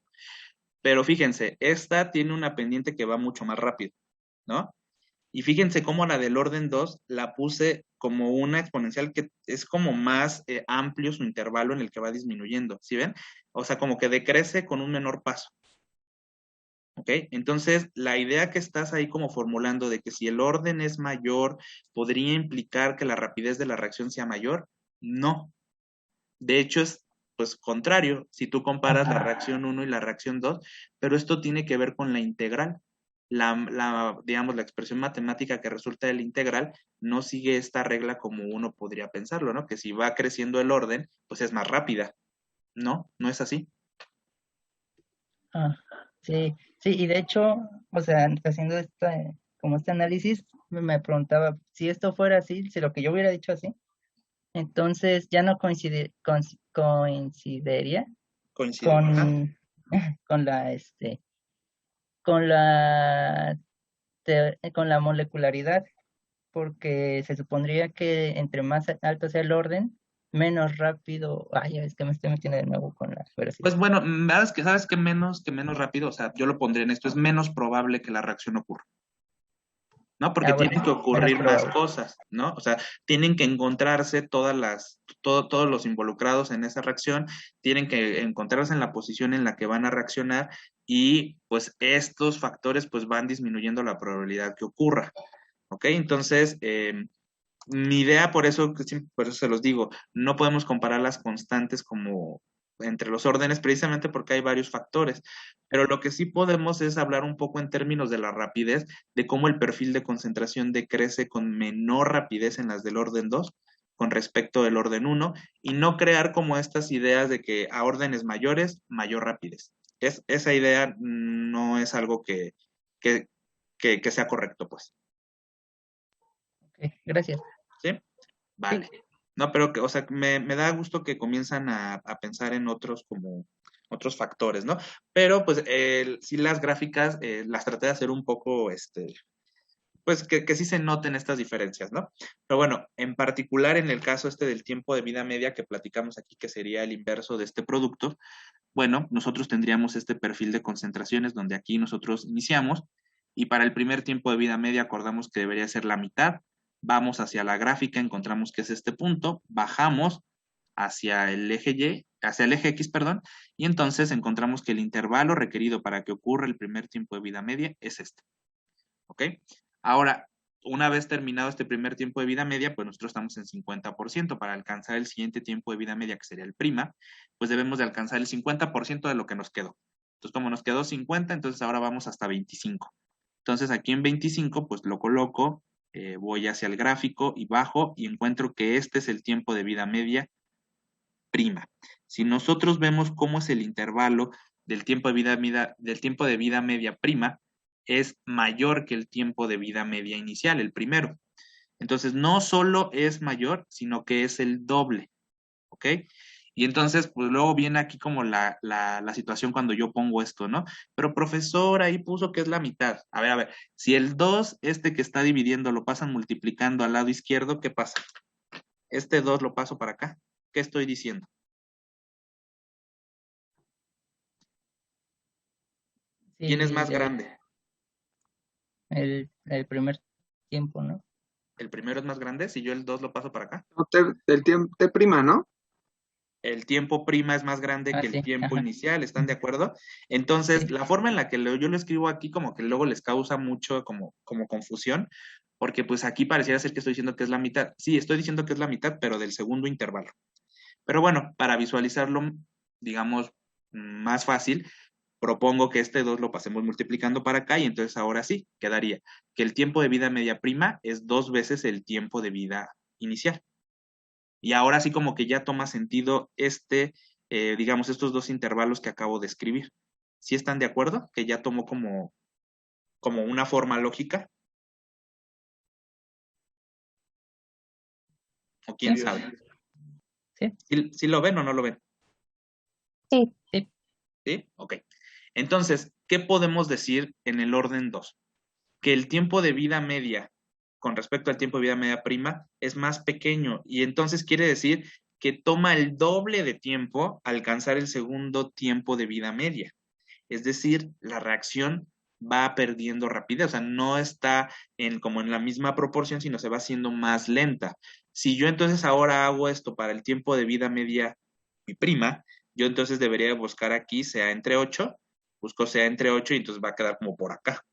Pero fíjense, esta tiene una pendiente que va mucho más rápido, ¿no? Y fíjense cómo la del orden 2 la puse como una exponencial que es como más amplio su intervalo en el que va disminuyendo, ¿sí ven? O sea, como que decrece con un menor paso, ¿ok? Entonces, la idea que estás ahí como formulando de que si el orden es mayor, podría implicar que la rapidez de la reacción sea mayor, no. De hecho, es pues contrario si tú comparas la reacción uno y la reacción 2, pero esto tiene que ver con la integral. Digamos, la expresión matemática que resulta del integral no sigue esta regla como uno podría pensarlo, ¿no? Que si va creciendo el orden, pues es más rápida. No, no es así. Ah, sí, sí, y de hecho, o sea, haciendo como este análisis, me preguntaba si esto fuera así, si lo que yo hubiera dicho así, entonces ya no coincidiría Coincide. Ajá. con, con la, con la, con la molecularidad, porque se supondría que entre más alto sea el orden, menos rápido, ay, es que me estoy metiendo de nuevo con la velocidad. Pues bueno, sabes que menos rápido, o sea, yo lo pondría en esto, es menos probable que la reacción ocurra. ¿No? Porque Ah, bueno, tienen que menos ocurrir más probable. cosas, ¿no? O sea, tienen que encontrarse todos los involucrados en esa reacción, tienen que encontrarse en la posición en la que van a reaccionar y pues estos factores pues van disminuyendo la probabilidad que ocurra, ¿ok? Entonces, mi idea, por eso se los digo, no podemos comparar las constantes como entre los órdenes precisamente porque hay varios factores, pero lo que sí podemos es hablar un poco en términos de la rapidez, de cómo el perfil de concentración decrece con menor rapidez en las del orden 2 con respecto del orden uno y no crear como estas ideas de que a órdenes mayores, mayor rapidez. Esa idea no es algo que, que sea correcto, pues. Ok, gracias. ¿Sí? Sí, Vale. No, pero que, o sea, me da gusto que comienzan a pensar en otros como otros factores, ¿no? Pero pues sí las gráficas las traté de hacer un poco, pues que sí se noten estas diferencias, ¿no? Pero bueno, en particular en el caso del tiempo de vida media que platicamos aquí, que sería el inverso de este producto, bueno, nosotros tendríamos este perfil de concentraciones donde aquí nosotros iniciamos y para el primer tiempo de vida media acordamos que debería ser la mitad. Vamos hacia la gráfica, encontramos que es este punto, bajamos hacia el eje Y, hacia el eje X, perdón, y entonces encontramos que el intervalo requerido para que ocurra el primer tiempo de vida media es este. ¿Ok? Ahora, una vez terminado este primer tiempo de vida media, pues nosotros estamos en 50%. Para alcanzar el siguiente tiempo de vida media, que sería el prima, pues debemos de alcanzar el 50% de lo que nos quedó. Entonces, como nos quedó 50, entonces ahora vamos hasta 25. Entonces, aquí en 25, pues lo coloco, voy hacia el gráfico y bajo y encuentro que este es el tiempo de vida media prima. Si nosotros vemos cómo es el intervalo del tiempo de vida media prima, es mayor que el tiempo de vida media inicial, el primero. Entonces, no solo es mayor, sino que es el doble, ¿ok? Y entonces, pues luego viene aquí como la situación cuando yo pongo esto, ¿no? Pero profesor, ahí puso que es la mitad. A ver, si el 2, que está dividiendo, lo pasan multiplicando al lado izquierdo, ¿qué pasa? Este 2 lo paso para acá. ¿Qué estoy diciendo? ¿Quién es sí, más grande? el primer tiempo, ¿no? El primero es más grande, si yo el 2 lo paso para acá. No, T prima, ¿no? el tiempo prima es más grande Ah, que el sí, tiempo ajá. inicial, ¿están de acuerdo? Entonces, Sí. la forma en la que yo lo escribo aquí como que luego les causa mucho como confusión, porque pues aquí pareciera ser que estoy diciendo que es la mitad. Sí, estoy diciendo que es la mitad, pero del segundo intervalo. Pero bueno, para visualizarlo, digamos, más fácil, propongo que este 2 lo pasemos multiplicando para acá y entonces ahora sí, quedaría que el tiempo de vida media prima es 2 veces el tiempo de vida inicial. Y ahora sí como que ya toma sentido digamos, estos dos intervalos que acabo de escribir. ¿Sí están de acuerdo? Que ya tomó como una forma lógica. ¿O quién Sí, sabe? sí, ¿Sí lo ven o no lo ven? Sí, sí. ¿Sí? Ok. Entonces, ¿qué podemos decir en el orden 2? Que el tiempo de vida media con respecto al tiempo de vida media prima es más pequeño y entonces quiere decir que toma el doble de tiempo alcanzar el segundo tiempo de vida media. Es decir, la reacción va perdiendo rapidez, o sea, no está como en la misma proporción, sino se va haciendo más lenta. Si yo entonces ahora hago esto para el tiempo de vida media, mi prima, yo entonces debería buscar aquí sea entre 8, busco sea entre 8 y entonces va a quedar como por acá.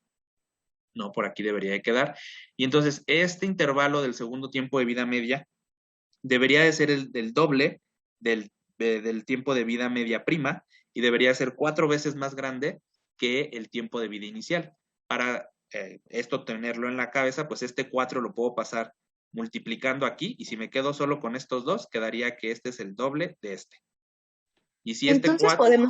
No, por aquí debería de quedar. Y entonces este intervalo del segundo tiempo de vida media debería de ser el doble del tiempo de vida media prima y debería ser 4 veces más grande que el tiempo de vida inicial. Para esto tenerlo en la cabeza, pues este 4 lo puedo pasar multiplicando aquí y si me quedo solo con estos dos, quedaría que este es el doble de este. Y si este Entonces 4, podemos,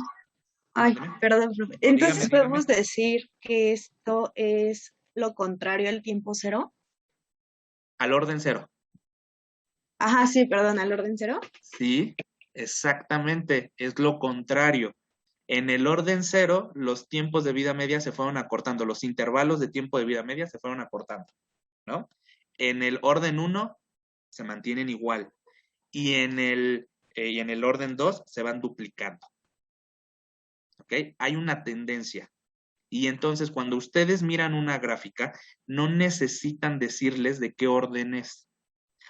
ay, mándeme, perdón, profe. no, dígame, Entonces dígame. podemos decir que esto es lo contrario al tiempo cero. Al orden cero. Ajá, sí, perdón, al orden cero. Sí, exactamente, es lo contrario. En el orden cero, los tiempos de vida media se fueron acortando, los intervalos de tiempo de vida media se fueron acortando, ¿no? En el orden uno se mantienen igual y en el orden 2 se van duplicando, ¿ok? Hay una tendencia. Y entonces cuando ustedes miran una gráfica, no necesitan decirles de qué orden es.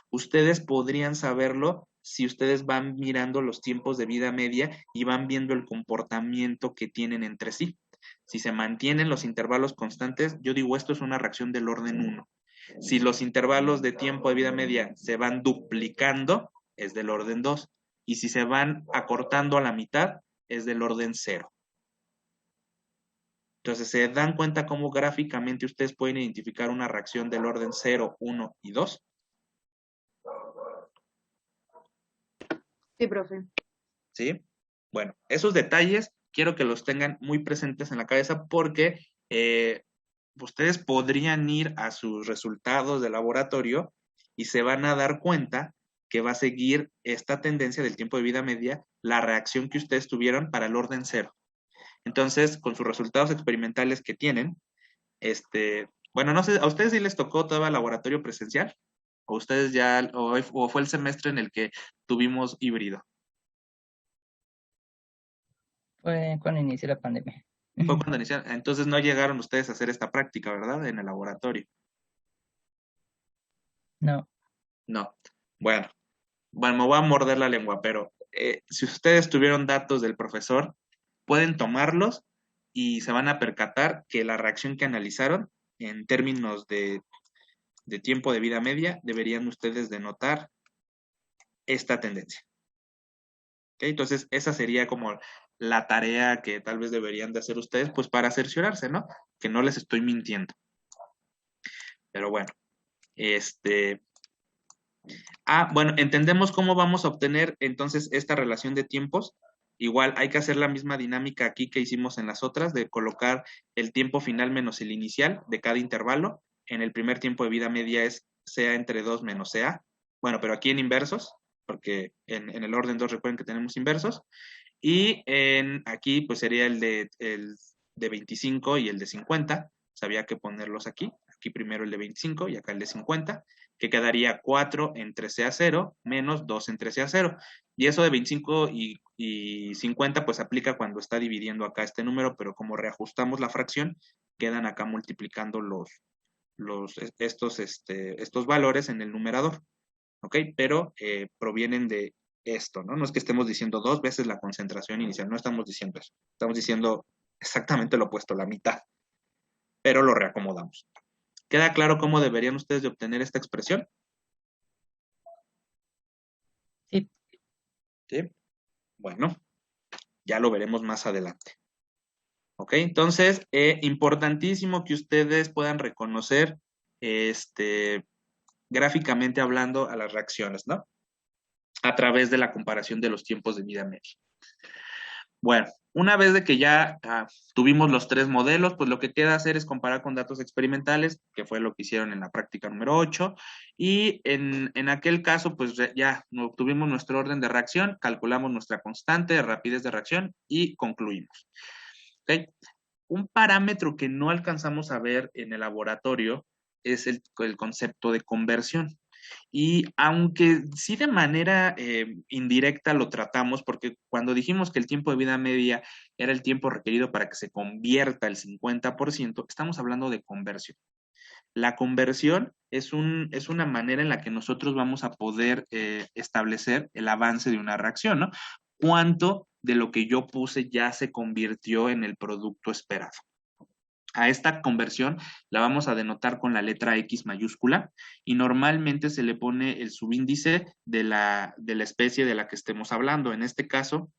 Ustedes podrían saberlo si ustedes van mirando los tiempos de vida media y van viendo el comportamiento que tienen entre sí. Si se mantienen los intervalos constantes, yo digo esto es una reacción del orden 1. Si los intervalos de tiempo de vida media se van duplicando, es del orden 2. Y si se van acortando a la mitad, es del orden 0. Entonces, ¿se dan cuenta cómo gráficamente ustedes pueden identificar una reacción del orden 0, 1 y 2? Sí, profe. ¿Sí? Bueno, esos detalles quiero que los tengan muy presentes en la cabeza porque ustedes podrían ir a sus resultados de laboratorio y se van a dar cuenta que va a seguir esta tendencia del tiempo de vida media, la reacción que ustedes tuvieron para el orden 0. Entonces, con sus resultados experimentales que tienen, bueno, no sé, ¿a ustedes sí les tocó todavía laboratorio presencial? ¿O ustedes ya, o fue el semestre en el que tuvimos híbrido? Fue cuando inició la pandemia. Fue cuando iniciaron. Entonces no llegaron ustedes a hacer esta práctica, ¿verdad? En el laboratorio. No, No. Bueno, me voy a morder la lengua, pero si ustedes tuvieron datos del profesor, pueden tomarlos y se van a percatar que la reacción que analizaron en términos de tiempo de vida media, deberían ustedes denotar esta tendencia. ¿Ok? Entonces, esa sería como la tarea que tal vez deberían de hacer ustedes, pues para cerciorarse, ¿no? Que no les estoy mintiendo. Pero bueno, bueno, entendemos cómo vamos a obtener entonces esta relación de tiempos. Igual hay que hacer la misma dinámica aquí que hicimos en las otras, de colocar el tiempo final menos el inicial de cada intervalo. En el primer tiempo de vida media es CA entre 2 menos CA. Bueno, pero aquí en inversos, porque en el orden 2 recuerden que tenemos inversos. Y aquí pues sería el de 25 y el de 50. Había que ponerlos aquí. Aquí primero el de 25 y acá el de 50, que quedaría 4 entre CA0 menos 2 entre CA0. Y eso de 25 y 50 pues aplica cuando está dividiendo acá este número, pero como reajustamos la fracción, quedan acá multiplicando estos valores en el numerador. ¿Ok? Pero provienen esto, ¿no? No es que estemos diciendo 2 veces la concentración inicial, no estamos diciendo eso. Estamos diciendo exactamente lo opuesto, la mitad, pero lo reacomodamos. ¿Queda claro cómo deberían ustedes de obtener esta expresión? Sí, ¿Sí? Bueno, ya lo veremos más adelante. ¿Ok? Entonces, importantísimo que ustedes puedan reconocer, gráficamente hablando, a las reacciones, ¿no? A través de la comparación de los tiempos de vida media. Bueno, una vez de que ya tuvimos los 3 modelos, pues lo que queda hacer es comparar con datos experimentales, que fue lo que hicieron en la práctica número 8, y en aquel caso, pues ya obtuvimos nuestro orden de reacción, calculamos nuestra constante de rapidez de reacción y concluimos. ¿Okay? Un parámetro que no alcanzamos a ver en el laboratorio es el concepto de conversión. Y aunque sí de manera indirecta lo tratamos, porque cuando dijimos que el tiempo de vida media era el tiempo requerido para que se convierta el 50%, estamos hablando de conversión. La conversión es una manera en la que nosotros vamos a poder establecer el avance de una reacción, ¿no? ¿Cuánto de lo que yo puse ya se convirtió en el producto esperado? A esta conversión la vamos a denotar con la letra X mayúscula y normalmente se le pone el subíndice de la especie de la que estemos hablando. En este caso,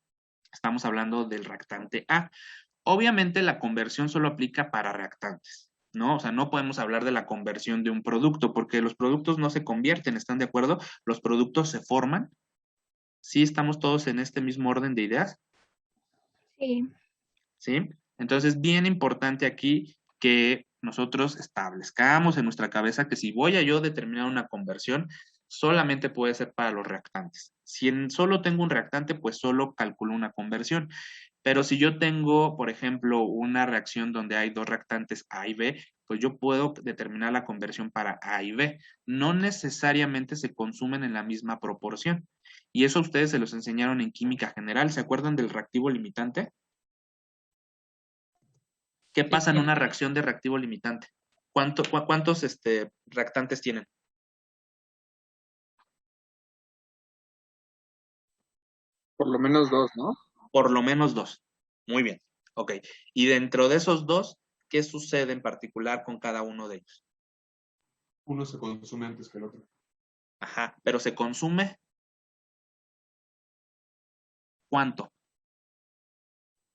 estamos hablando del reactante A. Obviamente la conversión solo aplica para reactantes, ¿no? O sea, no podemos hablar de la conversión de un producto porque los productos no se convierten, ¿están de acuerdo? Los productos se forman. ¿Sí estamos todos en este mismo orden de ideas? Sí. ¿Sí? Entonces, bien importante aquí que nosotros establezcamos en nuestra cabeza que si voy a yo determinar una conversión, solamente puede ser para los reactantes. Si solo tengo un reactante, pues solo calculo una conversión. Pero si yo tengo, por ejemplo, una reacción donde hay 2 reactantes A y B, pues yo puedo determinar la conversión para A y B. No necesariamente se consumen en la misma proporción. Y eso ustedes se los enseñaron en química general. ¿Se acuerdan del reactivo limitante? ¿Qué sí, pasa en sí. una reacción de reactivo limitante? ¿Cuántos reactantes tienen? Por lo menos 2, ¿no? Por lo menos 2. Muy bien. Ok. Y dentro de esos 2, ¿qué sucede en particular con cada uno de ellos? Uno se consume antes que el otro. Ajá. Pero se consume ¿cuánto?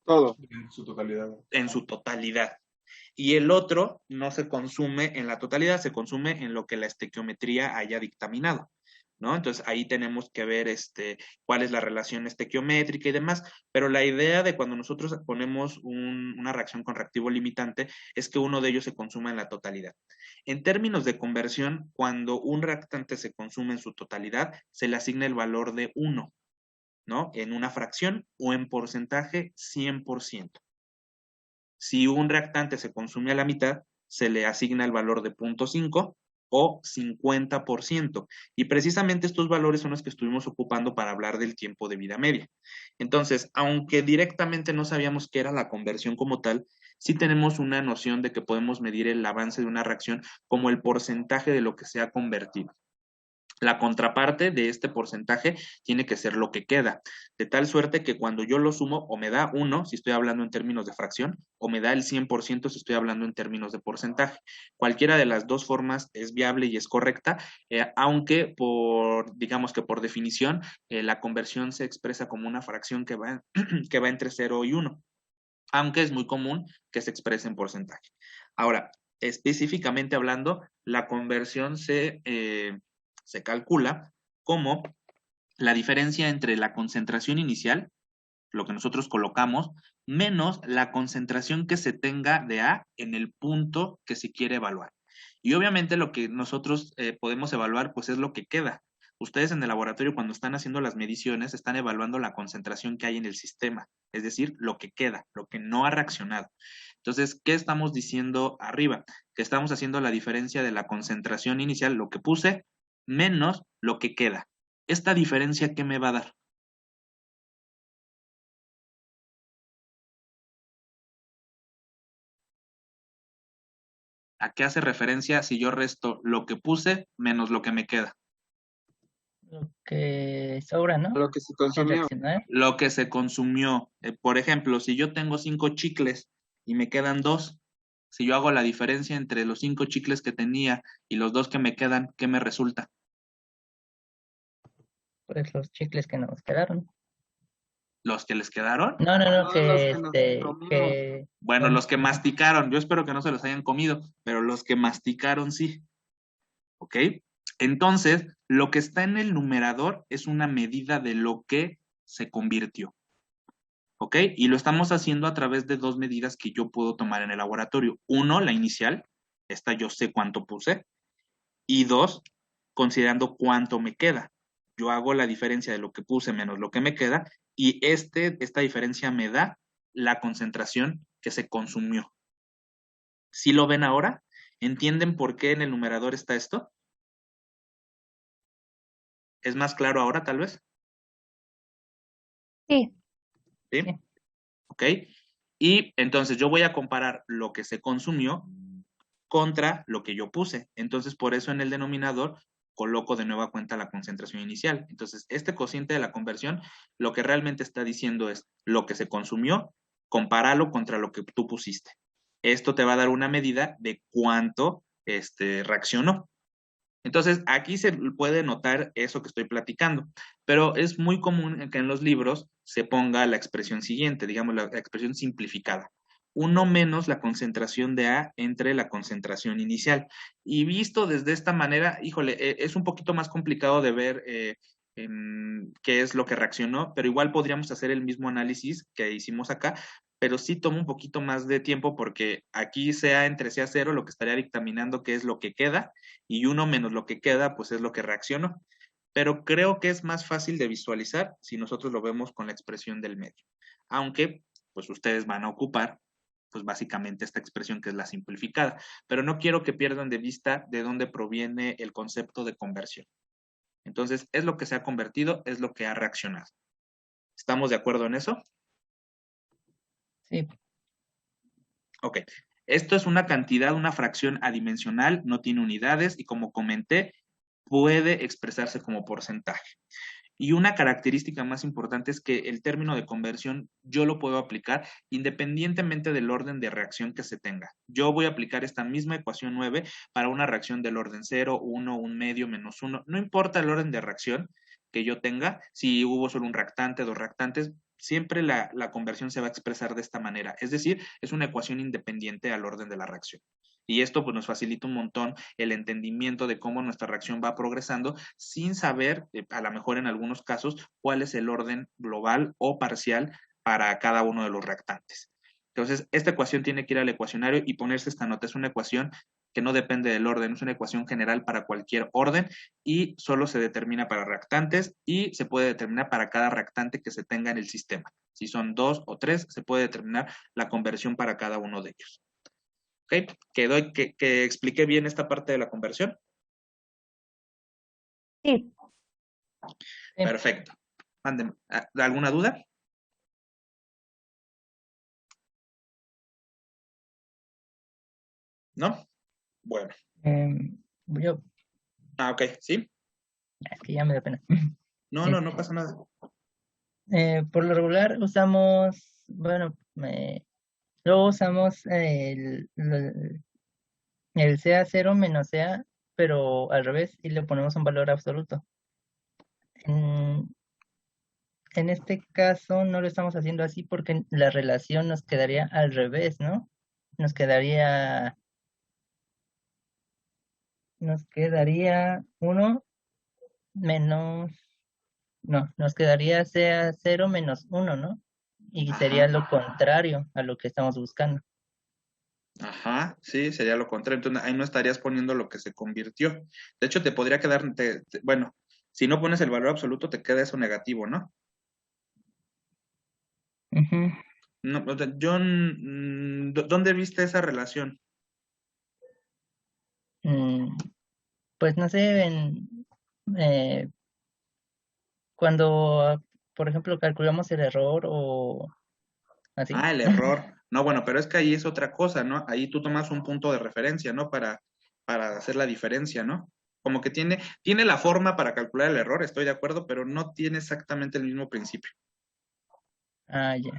Todo. En su totalidad. En su totalidad. Y el otro no se consume en la totalidad, se consume en lo que la estequiometría haya dictaminado, ¿no? Entonces ahí tenemos que ver cuál es la relación estequiométrica y demás, pero la idea de cuando nosotros ponemos una reacción con reactivo limitante es que uno de ellos se consuma en la totalidad. En términos de conversión, cuando un reactante se consume en su totalidad, se le asigna el valor de 1, ¿no? En una fracción o en porcentaje 100%. Si un reactante se consume a la mitad, se le asigna el valor de 0.5 o 50%. Y precisamente estos valores son los que estuvimos ocupando para hablar del tiempo de vida media. Entonces, aunque directamente no sabíamos qué era la conversión como tal, sí tenemos una noción de que podemos medir el avance de una reacción como el porcentaje de lo que se ha convertido. La contraparte de este porcentaje tiene que ser lo que queda, de tal suerte que cuando yo lo sumo o me da 1 si estoy hablando en términos de fracción o me da el 100% si estoy hablando en términos de porcentaje. Cualquiera de las dos formas es viable y es correcta, aunque digamos que por definición la conversión se expresa como una fracción que va, que va entre 0 y 1, aunque es muy común que se exprese en porcentaje. Ahora, específicamente hablando, la conversión se calcula como la diferencia entre la concentración inicial, lo que nosotros colocamos, menos la concentración que se tenga de A en el punto que se quiere evaluar. Y obviamente lo que nosotros podemos evaluar, pues es lo que queda. Ustedes en el laboratorio, cuando están haciendo las mediciones, están evaluando la concentración que hay en el sistema, es decir, lo que queda, lo que no ha reaccionado. Entonces, ¿qué estamos diciendo arriba? Que estamos haciendo la diferencia de la concentración inicial, lo que puse, menos lo que queda. ¿Esta diferencia qué me va a dar? ¿A qué hace referencia si yo resto lo que puse menos lo que me queda? Lo que sobra, ¿no? Lo que se Sin consumió. reaccionar. Lo que se consumió. Por ejemplo, si yo tengo 5 chicles y me quedan 2, si yo hago la diferencia entre los 5 chicles que tenía y los 2 que me quedan, ¿qué me resulta? Pues los chicles que nos quedaron. ¿Los que les quedaron? No, no, no, No, que los que nos este, comimos. que Bueno, los que masticaron. Yo espero que no se los hayan comido, pero los que masticaron sí. ¿Ok? Entonces, lo que está en el numerador es una medida de lo que se convirtió. ¿Ok? Y lo estamos haciendo a través de 2 medidas que yo puedo tomar en el laboratorio. Uno, la inicial, esta yo sé cuánto puse. Y 2, considerando cuánto me queda. Yo hago la diferencia de lo que puse menos lo que me queda y esta diferencia me da la concentración que se consumió. ¿Sí lo ven ahora? ¿Entienden por qué en el numerador está esto? ¿Es más claro ahora, tal vez? Sí. ¿Sí? Sí. ¿Ok? Y entonces yo voy a comparar lo que se consumió contra lo que yo puse. Entonces, por eso en el denominador coloco de nueva cuenta la concentración inicial. Entonces, este cociente de la conversión, lo que realmente está diciendo es lo que se consumió, compáralo contra lo que tú pusiste. Esto te va a dar una medida de cuánto reaccionó. Entonces, aquí se puede notar eso que estoy platicando, pero es muy común que en los libros se ponga la expresión siguiente, digamos la expresión simplificada. 1 menos la concentración de A entre la concentración inicial. Y visto desde esta manera, híjole, es un poquito más complicado de ver qué es lo que reaccionó, pero igual podríamos hacer el mismo análisis que hicimos acá, pero sí toma un poquito más de tiempo porque aquí sea entre sea 0 lo que estaría dictaminando qué es lo que queda y 1 menos lo que queda, pues es lo que reaccionó. Pero creo que es más fácil de visualizar si nosotros lo vemos con la expresión del medio. Aunque, pues ustedes van a ocupar, pues básicamente esta expresión que es la simplificada. Pero no quiero que pierdan de vista de dónde proviene el concepto de conversión. Entonces, es lo que se ha convertido, es lo que ha reaccionado. ¿Estamos de acuerdo en eso? Sí. Ok. Esto es una cantidad, una fracción adimensional, no tiene unidades y como comenté, puede expresarse como porcentaje. Y una característica más importante es que el término de conversión yo lo puedo aplicar independientemente del orden de reacción que se tenga. Yo voy a aplicar esta misma ecuación 9 para una reacción del orden 0, 1, 1 medio, menos 1. No importa el orden de reacción que yo tenga, si hubo solo un reactante, 2 reactantes, siempre la conversión se va a expresar de esta manera. Es decir, es una ecuación independiente al orden de la reacción. Y esto pues, nos facilita un montón el entendimiento de cómo nuestra reacción va progresando sin saber, a lo mejor en algunos casos, cuál es el orden global o parcial para cada uno de los reactantes. Entonces, esta ecuación tiene que ir al ecuacionario y ponerse esta nota. Es una ecuación que no depende del orden, es una ecuación general para cualquier orden y solo se determina para reactantes y se puede determinar para cada reactante que se tenga en el sistema. Si son 2 o 3, se puede determinar la conversión para cada uno de ellos. ¿Ok? ¿Que expliqué bien esta parte de la conversión? Sí. Sí. Perfecto. Mándenme. ¿Alguna duda? ¿No? Bueno. Yo, Ok, ¿sí? es que ya me da pena. No pasa nada. Por lo regular usamos, bueno, luego usamos el sea 0 menos sea, pero al revés y le ponemos un valor absoluto. En este caso no lo estamos haciendo así porque la relación nos quedaría al revés, ¿no? Nos quedaría 1 menos, no, nos quedaría sea 0 menos 1, ¿no? Y sería Ajá. lo contrario a lo que estamos buscando. Ajá, sí, sería lo contrario. Entonces ahí no estarías poniendo lo que se convirtió. De hecho, te podría quedar, bueno, si no pones el valor absoluto, te queda eso negativo, ¿no? Ujú. No, o sea, ¿dónde viste esa relación? Mm, Pues no sé, eh, cuando, por ejemplo, calculamos el error o así. Ah, el error. No, bueno, pero es que ahí es otra cosa, ¿no? Ahí tú tomas un punto de referencia, ¿no? Para hacer la diferencia, ¿no? como que tiene la forma para calcular el error, estoy de acuerdo, pero no tiene exactamente el mismo principio. Ah, ya.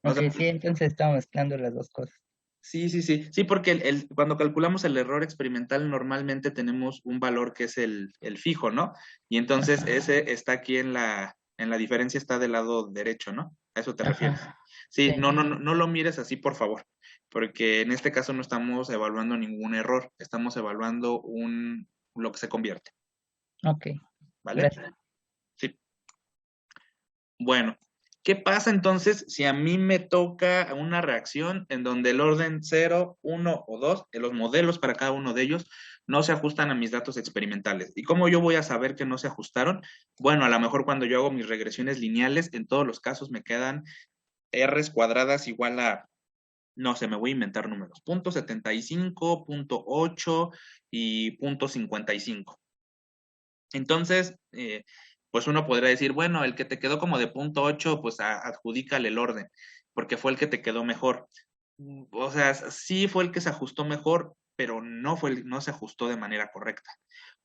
No Ok, sé. sí, entonces estamos mezclando las dos cosas. Sí, porque cuando calculamos el error experimental normalmente tenemos un valor que es el fijo, ¿no? Y entonces Ajá. ese está aquí en la diferencia, está del lado derecho, ¿no? ¿A eso te refieres? Ajá. Sí, Sí. no lo mires así, por favor, porque en este caso no estamos evaluando ningún error, estamos evaluando lo que se convierte, Ok, ¿vale? gracias. Sí. Bueno, ¿qué pasa entonces si a mí me toca una reacción en donde el orden 0, 1 o 2, los modelos para cada uno de ellos, no se ajustan a mis datos experimentales? ¿Y cómo yo voy a saber que no se ajustaron? Bueno, a lo mejor cuando yo hago mis regresiones lineales, en todos los casos me quedan R's cuadradas igual a, no sé, me voy a inventar números, 0.75, 0.8 y 0.55. Entonces, pues uno podría decir, bueno, el que te quedó como de 0.8, pues adjudícale el orden, porque fue el que te quedó mejor. O sea, sí fue el que se ajustó mejor, pero no se ajustó de manera correcta.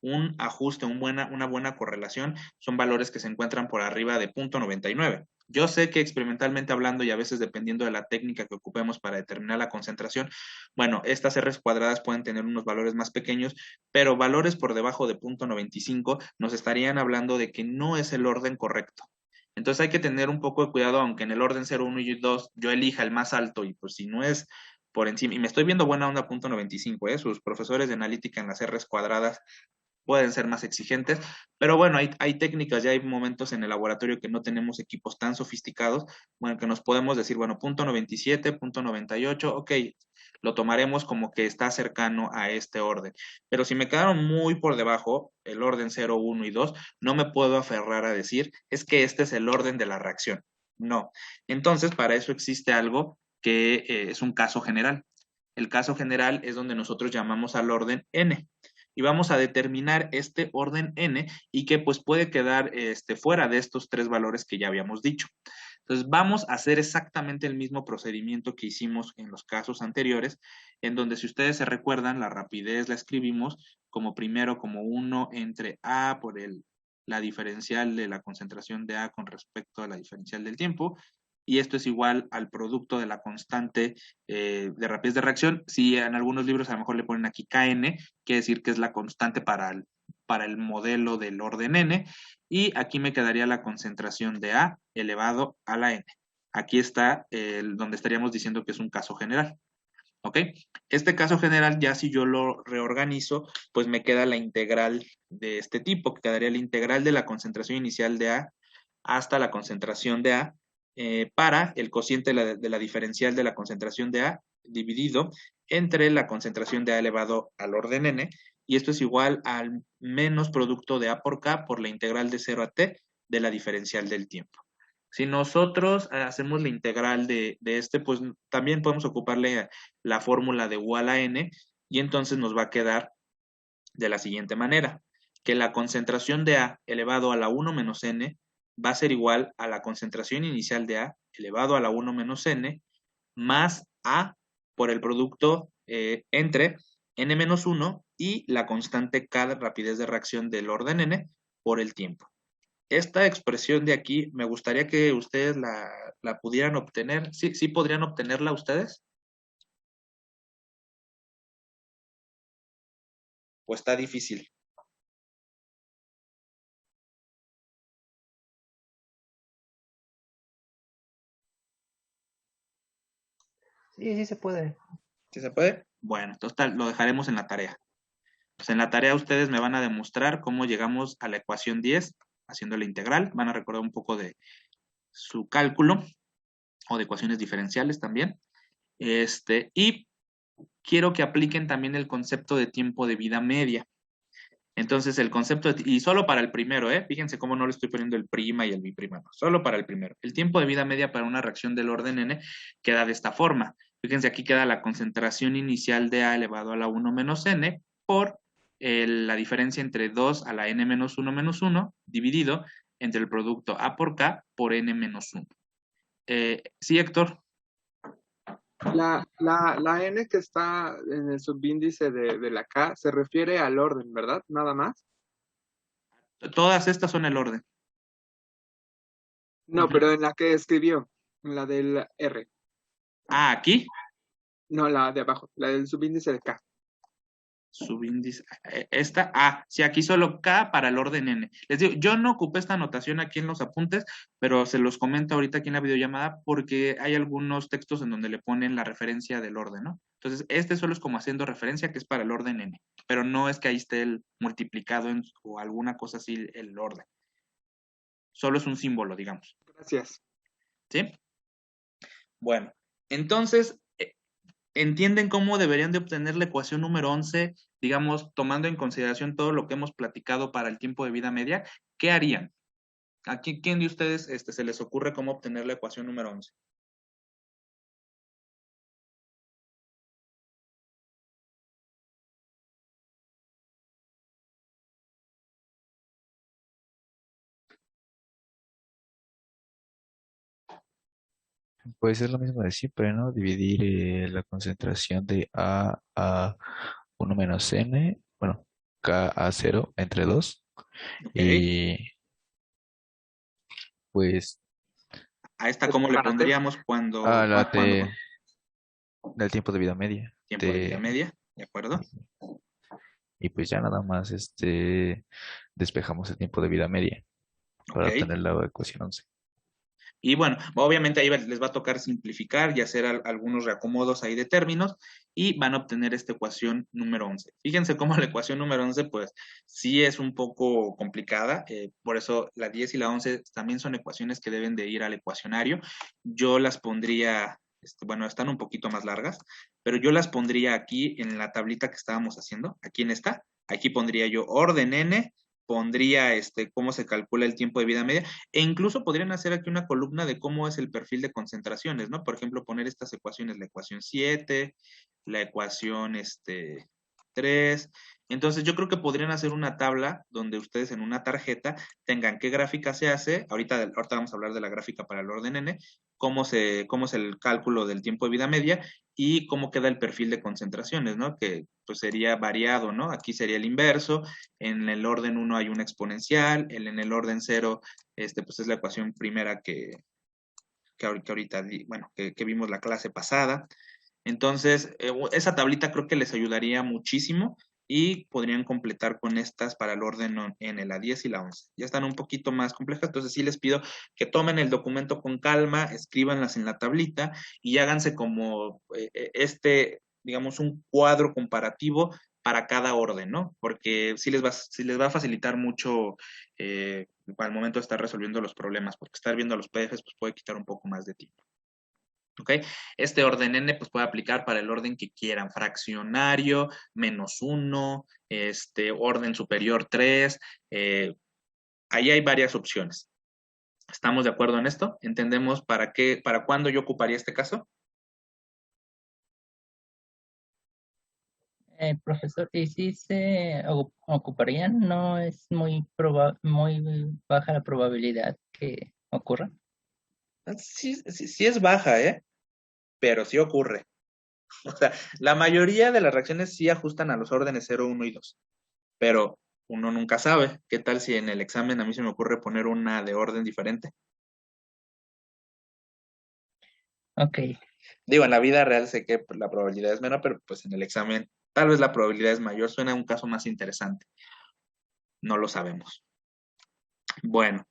Un ajuste, una buena correlación son valores que se encuentran por arriba de 0.99. Yo sé que experimentalmente hablando y a veces dependiendo de la técnica que ocupemos para determinar la concentración, bueno, estas R's cuadradas pueden tener unos valores más pequeños, pero valores por debajo de 0.95 nos estarían hablando de que no es el orden correcto. Entonces hay que tener un poco de cuidado, aunque en el orden 0, 1 y 2 yo elija el más alto y pues si no es por encima, y me estoy viendo buena onda 0.95, sus profesores de analítica en las R's cuadradas pueden ser más exigentes, pero bueno, hay técnicas, ya hay momentos en el laboratorio que no tenemos equipos tan sofisticados, bueno, que nos podemos decir, bueno, 0.97, 0.98, ok, lo tomaremos como que está cercano a este orden. Pero si me quedaron muy por debajo, el orden 0, 1 y 2, no me puedo aferrar a decir, es que este es el orden de la reacción. No. Entonces, para eso existe algo que es un caso general. El caso general es donde nosotros llamamos al orden n y vamos a determinar este orden n y que pues puede quedar fuera de estos tres valores que ya habíamos dicho. Entonces vamos a hacer exactamente el mismo procedimiento que hicimos en los casos anteriores, en donde si ustedes se recuerdan, la rapidez la escribimos como primero como 1 entre A por la diferencial de la concentración de A con respecto a la diferencial del tiempo, y esto es igual al producto de la constante de rapidez de reacción. Si en algunos libros a lo mejor le ponen aquí Kn, quiere decir que es la constante para el modelo del orden n, y aquí me quedaría la concentración de A elevado a la n. Aquí está donde estaríamos diciendo que es un caso general. ¿Ok? Este caso general, ya si yo lo reorganizo, pues me queda la integral de este tipo, que quedaría la integral de la concentración inicial de A hasta la concentración de A para el cociente de la diferencial de la concentración de A dividido entre la concentración de A elevado al orden n, y esto es igual al menos producto de A por K por la integral de 0 a T de la diferencial del tiempo. Si nosotros hacemos la integral de este, pues también podemos ocuparle la fórmula de U a la n, y entonces nos va a quedar de la siguiente manera, que la concentración de A elevado a la 1 menos n va a ser igual a la concentración inicial de A elevado a la 1 menos n más A por el producto entre n menos 1 y la constante K de rapidez de reacción del orden n por el tiempo. Esta expresión de aquí, me gustaría que ustedes la pudieran obtener. ¿Sí, sí podrían obtenerla ustedes? ¿O está difícil? Sí, sí se puede. ¿Sí se puede? Bueno, entonces lo dejaremos en la tarea. Pues en la tarea ustedes me van a demostrar cómo llegamos a la ecuación 10 haciendo la integral. Van a recordar un poco de su cálculo o de ecuaciones diferenciales también. Y quiero que apliquen también el concepto de tiempo de vida media. Entonces, el concepto, y solo para el primero, fíjense cómo no le estoy poniendo el prima y el biprima, no, solo para el primero. El tiempo de vida media para una reacción del orden n queda de esta forma. Fíjense, aquí queda la concentración inicial de A elevado a la 1 menos n por la diferencia entre 2 a la n menos 1 menos 1 dividido entre el producto A por K por n menos 1. Sí, Héctor. La N que está en el subíndice de la K se refiere al orden, ¿verdad? Nada más. Todas estas son el orden. No, Ujú. pero en la que escribió, en la del R. Ah, aquí. No, la de abajo, la del subíndice de K. Subíndice. Esta, sí, aquí solo K para el orden N. Les digo, yo no ocupé esta anotación aquí en los apuntes, pero se los comento ahorita aquí en la videollamada porque hay algunos textos en donde le ponen la referencia del orden, ¿no? Entonces, este solo es como haciendo referencia que es para el orden N, pero no es que ahí esté el multiplicado o alguna cosa así el orden. Solo es un símbolo, digamos. Gracias. ¿Sí? Bueno, entonces, ¿entienden cómo deberían de obtener la ecuación número 11, digamos, tomando en consideración todo lo que hemos platicado para el tiempo de vida media? ¿Qué harían? ¿A quién de ustedes se les ocurre cómo obtener la ecuación número 11? Pues es lo mismo de siempre, ¿no? Dividir la concentración de A 1 menos N, bueno, K a 0 entre 2. ¿Ok? Y pues ¿A esta cómo le pondríamos a la cuando del tiempo de vida media. tiempo de vida media? ¿De acuerdo? Y pues ya nada más despejamos el tiempo de vida media ¿Ok? para obtener la ecuación 11. Y bueno, obviamente ahí les va a tocar simplificar y hacer algunos reacomodos ahí de términos y van a obtener esta ecuación número 11. Fíjense cómo la ecuación número 11 pues sí es un poco complicada, por eso la 10 y la 11 también son ecuaciones que deben de ir al ecuacionario. Yo las pondría, bueno, están un poquito más largas, pero yo las pondría aquí en la tablita que estábamos haciendo, aquí en esta. Aquí pondría yo orden n, pondría cómo se calcula el tiempo de vida media e incluso podrían hacer aquí una columna de cómo es el perfil de concentraciones, ¿no? Por ejemplo, poner estas ecuaciones, la ecuación 7, la ecuación 3. Entonces, yo creo que podrían hacer una tabla donde ustedes en una tarjeta tengan qué gráfica se hace. Ahorita vamos a hablar de la gráfica para el orden N, cómo es el cálculo del tiempo de vida media y cómo queda el perfil de concentraciones, ¿no? Que pues sería variado, ¿no? Aquí sería el inverso, en el orden 1 hay una exponencial, en el orden 0 pues es la ecuación primera que ahorita, bueno, que vimos la clase pasada. Entonces, esa tablita creo que les ayudaría muchísimo y podrían completar con estas para el orden N, la 10 y la 11. Ya están un poquito más complejas, entonces sí les pido que tomen el documento con calma, escríbanlas en la tablita y háganse como digamos, un cuadro comparativo para cada orden, ¿no? Porque sí les va a facilitar mucho al momento de estar resolviendo los problemas, porque estar viendo los PDFs pues puede quitar un poco más de tiempo. ¿Ok? Este orden n pues puede aplicar para el orden que quieran, fraccionario, -1, orden superior 3, ahí hay varias opciones. ¿Estamos de acuerdo en esto? ¿Entendemos para cuándo yo ocuparía este caso? Profesor, ¿y si se ocuparían? ¿No es muy baja la probabilidad que ocurra? Sí es baja, pero sí ocurre. O sea, la mayoría de las reacciones sí ajustan a los órdenes 0, 1 y 2, pero uno nunca sabe. ¿Qué tal si en el examen a mí se me ocurre poner una de orden diferente? Ok, Digo, en la vida real sé que la probabilidad es menor, pero pues en el examen tal vez la probabilidad es mayor. Suena un caso más interesante. No lo sabemos. Bueno,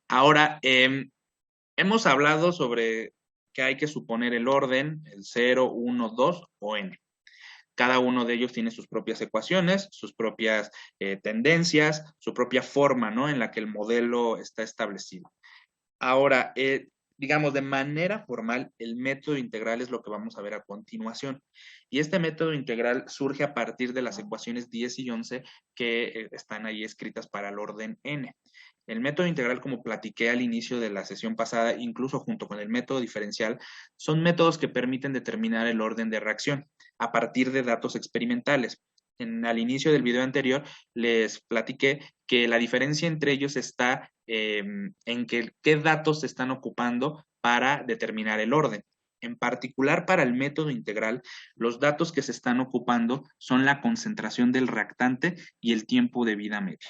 ahora hemos hablado sobre que hay que suponer el orden, el 0, 1, 2 o n. Cada uno de ellos tiene sus propias ecuaciones, sus propias tendencias, su propia forma, ¿no? En la que el modelo está establecido. Ahora, digamos, de manera formal, el método integral es lo que vamos a ver a continuación. Y este método integral surge a partir de las ecuaciones 10 y 11 que están ahí escritas para el orden n. El método integral, como platiqué al inicio de la sesión pasada, incluso junto con el método diferencial, son métodos que permiten determinar el orden de reacción a partir de datos experimentales. Al inicio del video anterior les platiqué que la diferencia entre ellos está en qué datos se están ocupando para determinar el orden. En particular para el método integral, los datos que se están ocupando son la concentración del reactante y el tiempo de vida media.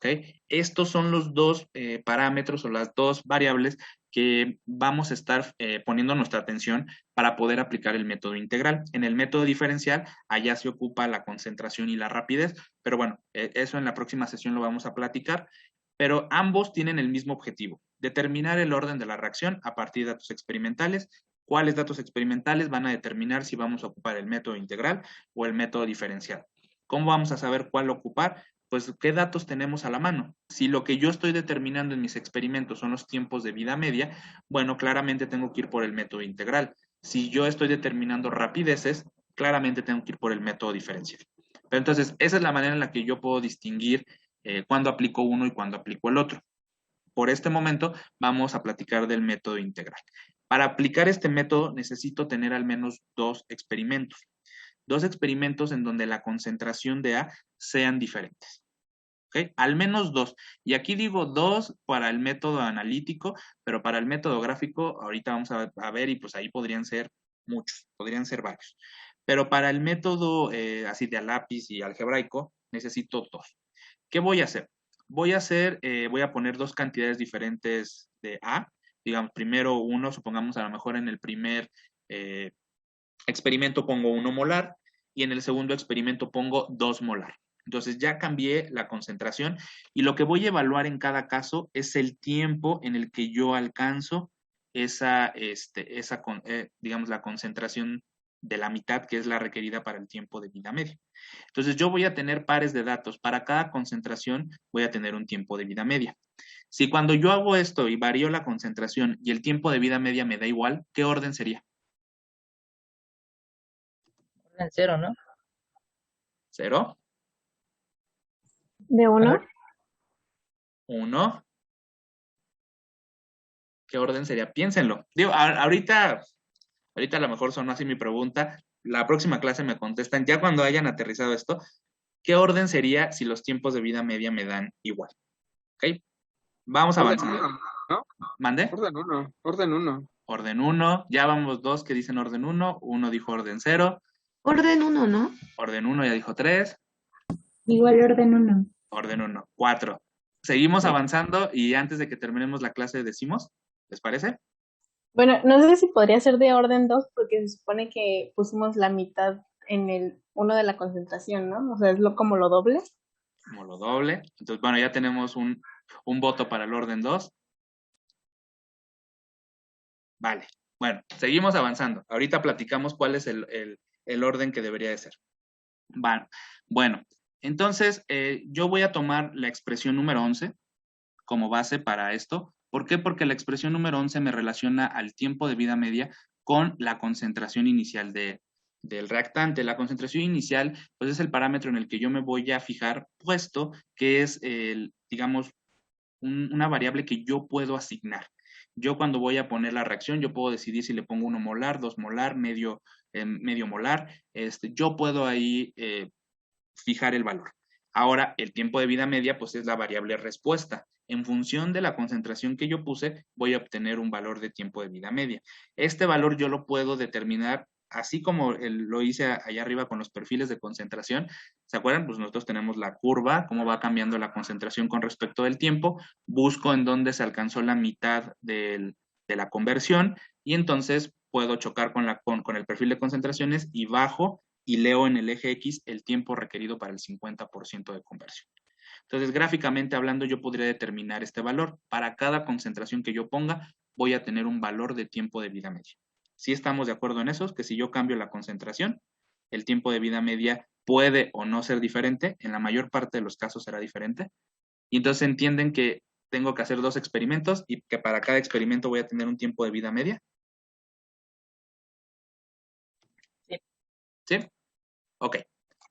¿Ok? Estos son los dos parámetros o las dos variables que vamos a estar poniendo nuestra atención para poder aplicar el método integral. En el método diferencial, allá se ocupa la concentración y la rapidez, pero bueno, eso en la próxima sesión lo vamos a platicar, pero ambos tienen el mismo objetivo, determinar el orden de la reacción a partir de datos experimentales. ¿Cuáles datos experimentales van a determinar si vamos a ocupar el método integral o el método diferencial? ¿Cómo vamos a saber cuál ocupar? Pues, ¿qué datos tenemos a la mano? Si lo que yo estoy determinando en mis experimentos son los tiempos de vida media, bueno, claramente tengo que ir por el método integral. Si yo estoy determinando rapideces, claramente tengo que ir por el método diferencial. Pero entonces, esa es la manera en la que yo puedo distinguir cuándo aplico uno y cuándo aplico el otro. Por este momento, vamos a platicar del método integral. Para aplicar este método, necesito tener al menos dos experimentos. Dos experimentos en donde la concentración de A sean diferentes. ¿Okay? Al menos dos. Y aquí digo dos para el método analítico, pero para el método gráfico, ahorita vamos a ver y pues ahí podrían ser muchos, podrían ser varios. Pero para el método así de a lápiz y algebraico, necesito dos. ¿Qué voy a hacer? Voy a poner dos cantidades diferentes de A. Digamos, primero uno, supongamos a lo mejor en el primer experimento pongo 1 molar y en el segundo experimento pongo 2 molar. Entonces ya cambié la concentración y lo que voy a evaluar en cada caso es el tiempo en el que yo alcanzo digamos, la concentración de la mitad que es la requerida para el tiempo de vida media. Entonces yo voy a tener pares de datos. Para cada concentración voy a tener un tiempo de vida media. Si cuando yo hago esto y varío la concentración y el tiempo de vida media me da igual, ¿qué orden sería? Orden 0, ¿no? ¿0? ¿De uno? 1. ¿Qué orden sería? Piénsenlo. Digo, ahorita a lo mejor sonó así mi pregunta. La próxima clase me contestan, ya cuando hayan aterrizado esto, ¿qué orden sería si los tiempos de vida media me dan igual? ¿Ok? Vamos avanzando. Orden 1, ¿no? ¿Mande? Orden 1, orden 1. Orden 1. Ya vamos dos que dicen orden 1. Uno dijo orden 0. Orden 1, ¿no? Orden 1 ya dijo 3. Igual orden 1. Orden 1. 4. Seguimos avanzando y antes de que terminemos la clase decimos, ¿les parece? Bueno, no sé si podría ser de orden 2 porque se supone que pusimos la mitad en el 1 de la concentración, ¿no? O sea, es como lo doble. Como lo doble. Entonces, bueno, ya tenemos un voto para el orden 2. Vale. Bueno, seguimos avanzando. Ahorita platicamos cuál es el orden que debería de ser. Bueno, entonces yo voy a tomar la expresión número 11 como base para esto. ¿Por qué? Porque la expresión número 11 me relaciona al tiempo de vida media con la concentración inicial del reactante. La concentración inicial, pues es el parámetro en el que yo me voy a fijar, puesto que es, digamos, una variable que yo puedo asignar. Yo cuando voy a poner la reacción, yo puedo decidir si le pongo 1 molar, 2 molar, medio molar. Yo puedo ahí fijar el valor. Ahora, el tiempo de vida media, pues es la variable respuesta. En función de la concentración que yo puse, voy a obtener un valor de tiempo de vida media. Este valor yo lo puedo determinar, así como lo hice allá arriba con los perfiles de concentración. ¿Se acuerdan? Pues nosotros tenemos la curva, cómo va cambiando la concentración con respecto del tiempo. Busco en dónde se alcanzó la mitad de la conversión y entonces puedo chocar con el perfil de concentraciones y bajo y leo en el eje X el tiempo requerido para el 50% de conversión. Entonces, gráficamente hablando, yo podría determinar este valor. Para cada concentración que yo ponga, voy a tener un valor de tiempo de vida media. ¿Sí estamos de acuerdo en eso? Que si yo cambio la concentración, el tiempo de vida media puede o no ser diferente. En la mayor parte de los casos será diferente. Y entonces entienden que tengo que hacer dos experimentos y que para cada experimento voy a tener un tiempo de vida media. ¿Sí? Ok.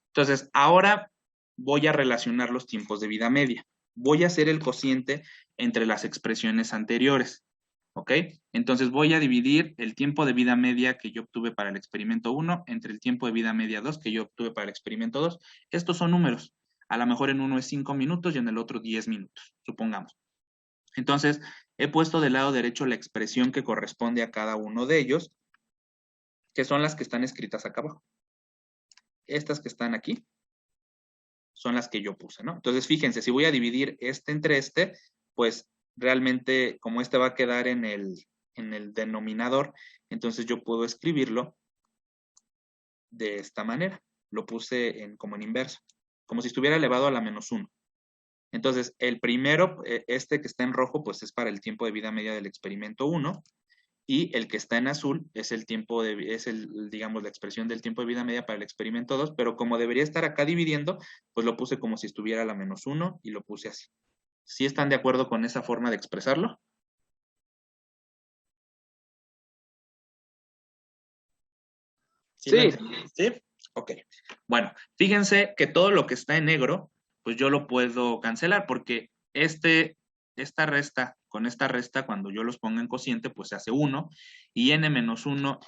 Entonces, ahora voy a relacionar los tiempos de vida media. Voy a hacer el cociente entre las expresiones anteriores. ¿Ok? Entonces, voy a dividir el tiempo de vida media que yo obtuve para el experimento 1 entre el tiempo de vida media 2 que yo obtuve para el experimento 2. Estos son números. A lo mejor en uno es 5 minutos y en el otro 10 minutos, supongamos. Entonces, he puesto del lado derecho la expresión que corresponde a cada uno de ellos, que son las que están escritas acá abajo. Estas que están aquí son las que yo puse, ¿no? Entonces, fíjense, si voy a dividir este entre este, pues realmente, como este va a quedar en el denominador, entonces yo puedo escribirlo de esta manera. Lo puse como en inverso, como si estuviera elevado a la -1. Entonces, el primero, este que está en rojo, pues es para el tiempo de vida media del experimento 1, y el que está en azul es el tiempo digamos, la expresión del tiempo de vida media para el experimento 2, pero como debería estar acá dividiendo, pues lo puse como si estuviera a la -1 y lo puse así. ¿Sí están de acuerdo con esa forma de expresarlo? Sí. ¿Sí? Ok. Bueno, fíjense que todo lo que está en negro, pues yo lo puedo cancelar porque esta resta con esta resta, cuando yo los ponga en cociente, pues se hace 1, y n-1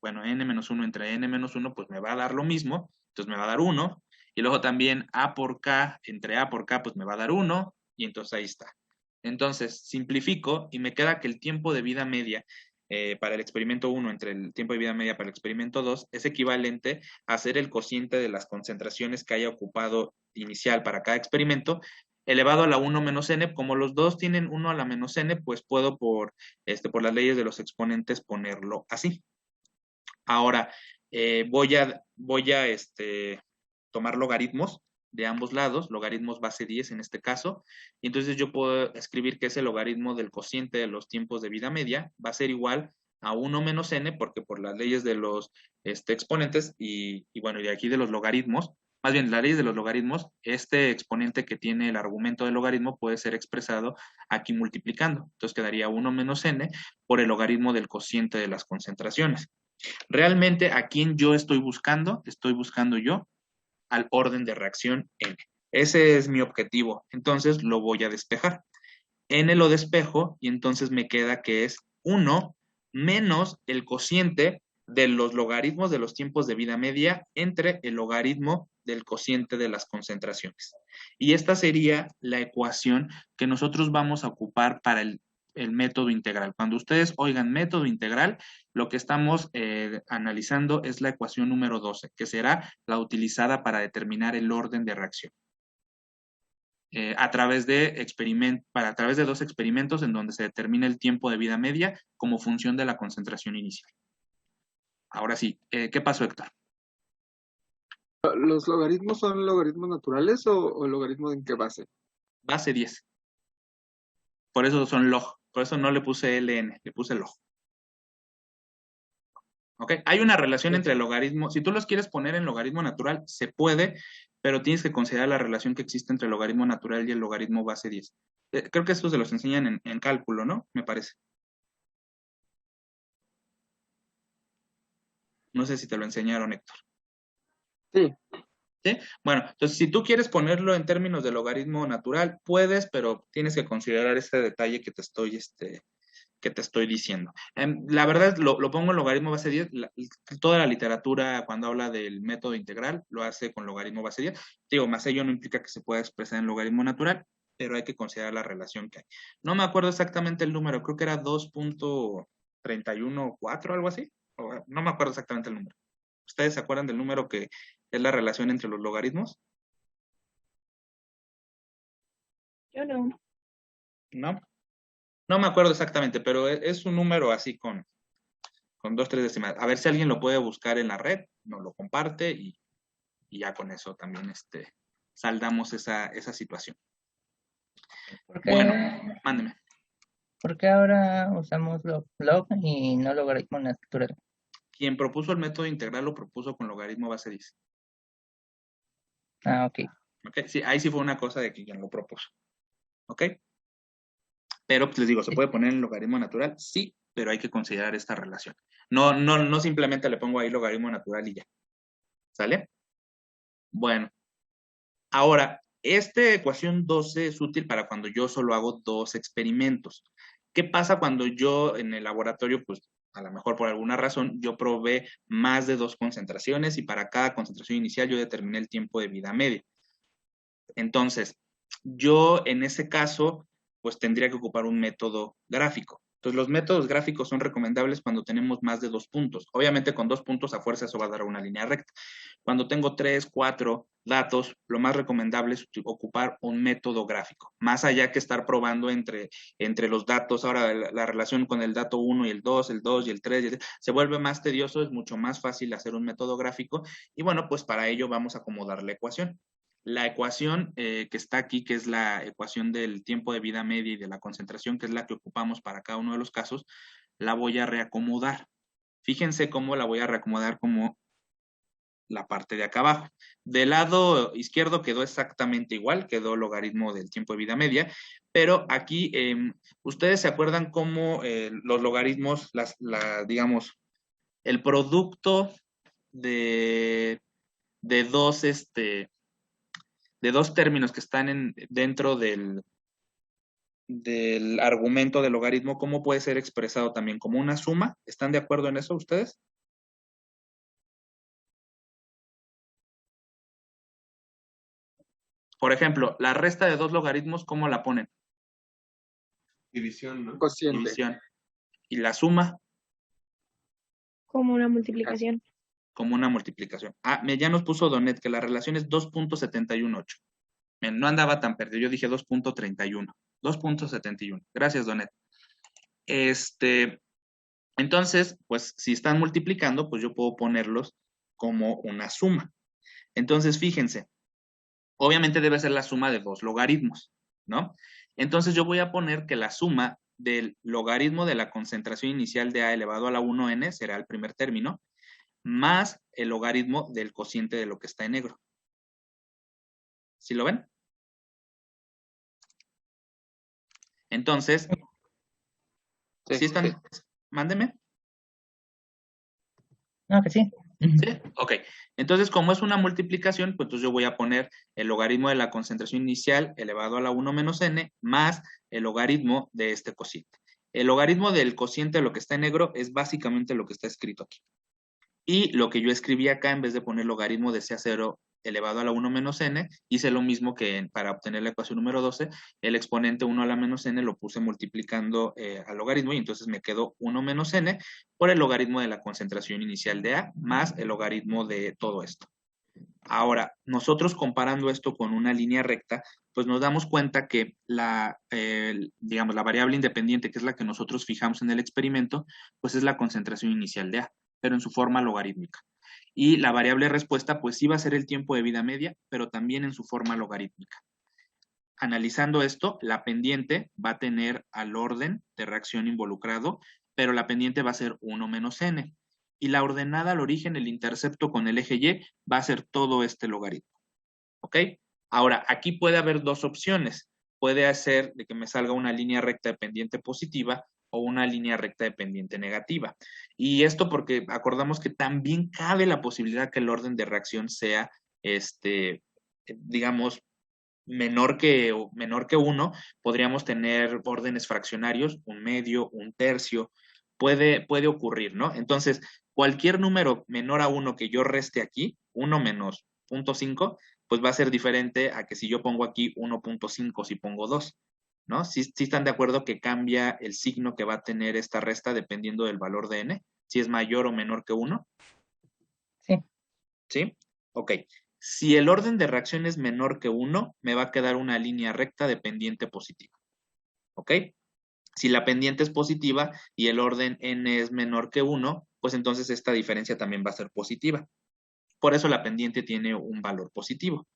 bueno, n-1 entre n-1, pues me va a dar lo mismo, entonces me va a dar 1, y luego también a por k entre a por k, pues me va a dar 1, y entonces ahí está. Entonces, simplifico y me queda que el tiempo de vida media para el experimento 1 entre el tiempo de vida media para el experimento 2 es equivalente a hacer el cociente de las concentraciones que haya ocupado inicial para cada experimento elevado a la 1 menos n. Como los dos tienen 1 a la menos n, pues puedo por las leyes de los exponentes ponerlo así. Ahora, voy a tomar logaritmos de ambos lados, logaritmos base 10 en este caso, y entonces yo puedo escribir que ese logaritmo del cociente de los tiempos de vida media va a ser igual a 1 menos n, porque por las leyes de los exponentes y bueno, y de aquí de los logaritmos, más bien las leyes de los logaritmos, este exponente que tiene el argumento del logaritmo puede ser expresado aquí multiplicando, entonces quedaría 1 menos n por el logaritmo del cociente de las concentraciones. Realmente, ¿a quién yo estoy buscando? Estoy buscando yo al orden de reacción n. Ese es mi objetivo. Entonces lo voy a despejar. N lo despejo y entonces me queda que es 1 menos el cociente de los logaritmos de los tiempos de vida media entre el logaritmo del cociente de las concentraciones. Y esta sería la ecuación que nosotros vamos a ocupar para el método integral. Cuando ustedes oigan método integral, lo que estamos analizando es la ecuación número 12, que será la utilizada para determinar el orden de reacción. A través de dos experimentos en donde se determina el tiempo de vida media como función de la concentración inicial. Ahora sí, ¿qué pasó, Héctor? ¿Los logaritmos son logaritmos naturales o logaritmos en qué base? Base 10. Por eso son log. Por eso no le puse ln, le puse log. ¿Ok? Hay una relación entre logaritmos. Si tú los quieres poner en logaritmo natural, se puede, pero tienes que considerar la relación que existe entre el logaritmo natural y el logaritmo base 10. Creo que estos se los enseñan en cálculo, ¿no? Me parece. No sé si te lo enseñaron, Héctor. Sí. ¿Sí? Bueno, entonces si tú quieres ponerlo en términos de logaritmo natural, puedes, pero tienes que considerar este detalle que te estoy diciendo. La verdad, lo pongo en logaritmo base 10. Toda la literatura, cuando habla del método integral, lo hace con logaritmo base 10. Digo, más ello no implica que se pueda expresar en logaritmo natural, pero hay que considerar la relación que hay. No me acuerdo exactamente el número, creo que era 2.314 o algo así. No me acuerdo exactamente el número. ¿Ustedes se acuerdan del número que es la relación entre los logaritmos? Yo no. ¿No? No me acuerdo exactamente, pero es un número así con 2, 3 decimales. A ver si alguien lo puede buscar en la red, nos lo comparte y ya con eso también saldamos esa situación. Bueno, mándeme. ¿Por qué ahora usamos log y no logaritmo natural? Quien propuso el método integral lo propuso con logaritmo base 10. Ah, ok. ¿Ok? Sí, ahí sí fue una cosa de quien lo propuso. ¿Ok? Pero pues les digo, ¿se puede poner en logaritmo natural? Sí, pero hay que considerar esta relación. No simplemente le pongo ahí logaritmo natural y ya. ¿Sale? Bueno. Ahora, esta ecuación 12 es útil para cuando yo solo hago 2 experimentos. ¿Qué pasa cuando yo en el laboratorio, pues a lo mejor por alguna razón, yo probé más de 2 concentraciones y para cada concentración inicial yo determiné el tiempo de vida media? Entonces, yo en ese caso, pues tendría que ocupar un método gráfico. Entonces, los métodos gráficos son recomendables cuando tenemos más de 2 puntos. Obviamente, con 2 puntos a fuerza eso va a dar una línea recta. Cuando tengo 3, 4 datos, lo más recomendable es ocupar un método gráfico. Más allá que estar probando entre los datos, ahora la relación con el dato 1 y el 2 y el 3, se vuelve más tedioso, es mucho más fácil hacer un método gráfico. Y bueno, pues para ello vamos a acomodar la ecuación. La ecuación que está aquí, que es la ecuación del tiempo de vida media y de la concentración, que es la que ocupamos para cada uno de los casos, la voy a reacomodar. Fíjense cómo la voy a reacomodar como la parte de acá abajo. Del lado izquierdo quedó exactamente igual, quedó logaritmo del tiempo de vida media, pero aquí ustedes se acuerdan cómo los logaritmos, digamos, el producto de dos, de dos términos que están dentro del argumento del logaritmo, ¿cómo puede ser expresado también? ¿Como una suma? ¿Están de acuerdo en eso ustedes? Por ejemplo, la resta de dos logaritmos, ¿cómo la ponen? División, ¿no? Cociente. División. ¿Y la suma? Como una multiplicación. Como una multiplicación. Ah, ya nos puso Donet que la relación es 2.718. No andaba tan perdido, yo dije 2.31. 2.71. Gracias, Donet. Entonces, pues si están multiplicando, pues yo puedo ponerlos como una suma. Entonces, fíjense, obviamente debe ser la suma de dos logaritmos, ¿no? Entonces yo voy a poner que la suma del logaritmo de la concentración inicial de A elevado a la 1n será el primer término, más el logaritmo del cociente de lo que está en negro. ¿Sí lo ven? Entonces, ¿sí están? Sí. Mándeme. No, que sí. ¿Sí? Ok. Entonces, como es una multiplicación, pues entonces yo voy a poner el logaritmo de la concentración inicial elevado a la 1 menos n más el logaritmo de este cociente. El logaritmo del cociente de lo que está en negro es básicamente lo que está escrito aquí. Y lo que yo escribí acá, en vez de poner logaritmo de C0 elevado a la 1 menos n, hice lo mismo que para obtener la ecuación número 12, el exponente 1 a la menos n lo puse multiplicando al logaritmo y entonces me quedó 1 menos n por el logaritmo de la concentración inicial de A más el logaritmo de todo esto. Ahora, nosotros comparando esto con una línea recta, pues nos damos cuenta que digamos, la variable independiente, que es la que nosotros fijamos en el experimento, pues es la concentración inicial de A, pero en su forma logarítmica. Y la variable respuesta, pues sí va a ser el tiempo de vida media, pero también en su forma logarítmica. Analizando esto, la pendiente va a tener al orden de reacción involucrado, pero la pendiente va a ser 1 menos n. Y la ordenada al origen, el intercepto con el eje y, va a ser todo este logaritmo. ¿Ok? Ahora, aquí puede haber dos opciones. Puede ser de que me salga una línea recta de pendiente positiva o una línea recta de pendiente negativa. Y esto porque acordamos que también cabe la posibilidad que el orden de reacción sea, digamos, menor que 1, podríamos tener órdenes fraccionarios, un medio, un tercio, puede ocurrir, ¿no? Entonces, cualquier número menor a 1 que yo reste aquí, 1 menos 0.5, pues va a ser diferente a que si yo pongo aquí 1.5, si pongo 2, ¿no? ¿Sí están de acuerdo que cambia el signo que va a tener esta resta dependiendo del valor de n? Si es mayor o menor que 1. Sí. ¿Sí? Ok. Si el orden de reacción es menor que 1, me va a quedar una línea recta de pendiente positiva. ¿Ok? Si la pendiente es positiva y el orden n es menor que 1, pues entonces esta diferencia también va a ser positiva. Por eso la pendiente tiene un valor positivo.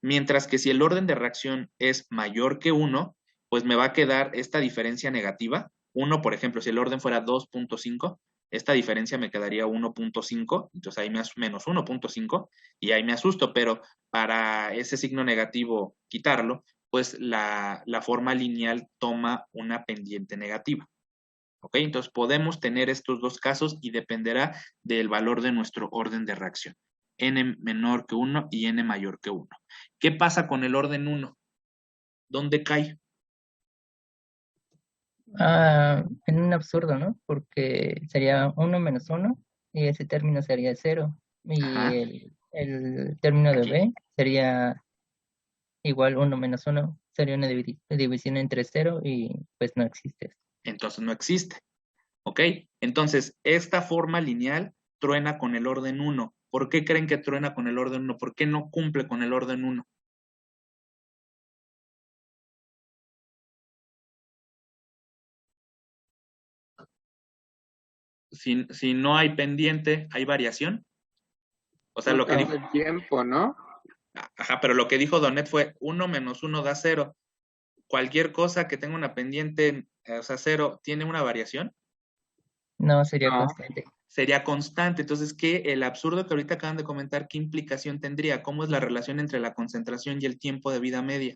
Mientras que si el orden de reacción es mayor que 1, pues me va a quedar esta diferencia negativa. 1, por ejemplo, si el orden fuera 2.5, esta diferencia me quedaría 1.5, entonces ahí menos 1.5, y ahí me asusto, pero para ese signo negativo quitarlo, pues la forma lineal toma una pendiente negativa. ¿Ok? Entonces podemos tener estos dos casos y dependerá del valor de nuestro orden de reacción. N menor que 1 y N mayor que 1. ¿Qué pasa con el orden 1? ¿Dónde cae? En un absurdo, ¿no? Porque sería 1 menos 1 y ese término sería 0. Ajá. Y el término de Aquí. B sería igual 1 menos 1. Sería una división entre 0 y pues no existe. entonces no existe. ¿Ok? Entonces, esta forma lineal truena con el orden 1. ¿Por qué creen que truena con el orden 1? ¿Por qué no cumple con el orden 1? Si no hay pendiente, ¿hay variación? O sea, No lo que dijo... cambia el tiempo, ¿no? Ajá, pero lo que dijo Donet fue 1 menos 1 da 0. Cualquier cosa que tenga una pendiente, o sea, 0, ¿tiene una variación? No, sería No. constante. Sería constante. Entonces, ¿qué? El absurdo que ahorita acaban de comentar, ¿qué implicación tendría? ¿Cómo es la relación entre la concentración y el tiempo de vida media?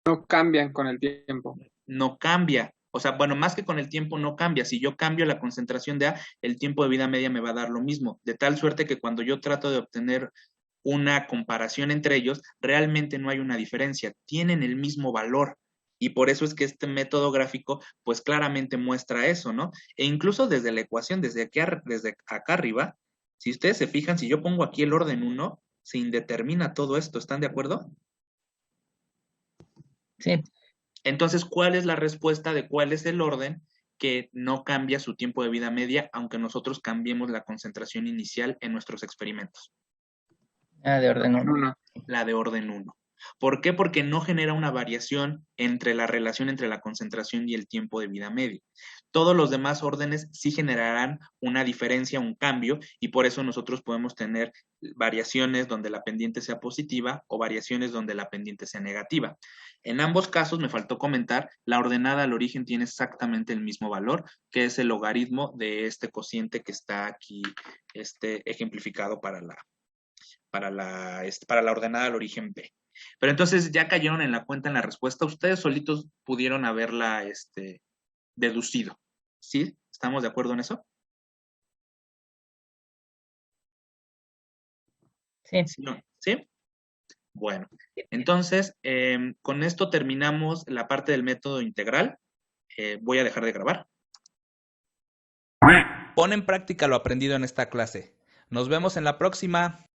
No cambian con el tiempo. No cambia. O sea, bueno, más que con el tiempo no cambia. Si yo cambio la concentración de A, el tiempo de vida media me va a dar lo mismo. De tal suerte que cuando yo trato de obtener una comparación entre ellos, realmente no hay una diferencia. Tienen el mismo valor. Y por eso es que este método gráfico, pues claramente muestra eso, ¿no? E incluso desde la ecuación, desde acá arriba, si ustedes se fijan, si yo pongo aquí el orden 1, se indetermina todo esto. ¿Están de acuerdo? Sí, Entonces, ¿cuál es la respuesta de cuál es el orden que no cambia su tiempo de vida media, aunque nosotros cambiemos la concentración inicial en nuestros experimentos? de orden 1. Uno. La de orden 1. ¿Por qué? Porque no genera una variación entre la relación entre la concentración y el tiempo de vida media. Todos los demás órdenes sí generarán una diferencia, un cambio, y por eso nosotros podemos tener variaciones donde la pendiente sea positiva o variaciones donde la pendiente sea negativa. En ambos casos, me faltó comentar, la ordenada al origen tiene exactamente el mismo valor, que es el logaritmo de este cociente que está aquí ejemplificado para la ordenada al origen B. Pero entonces ya cayeron en la cuenta en la respuesta, ustedes solitos pudieron haberla deducido. ¿Sí? ¿Estamos de acuerdo en eso? Sí. ¿Sí? Bueno, entonces con esto terminamos la parte del método integral. Voy a dejar de grabar. Pon en práctica lo aprendido en esta clase. Nos vemos en la próxima.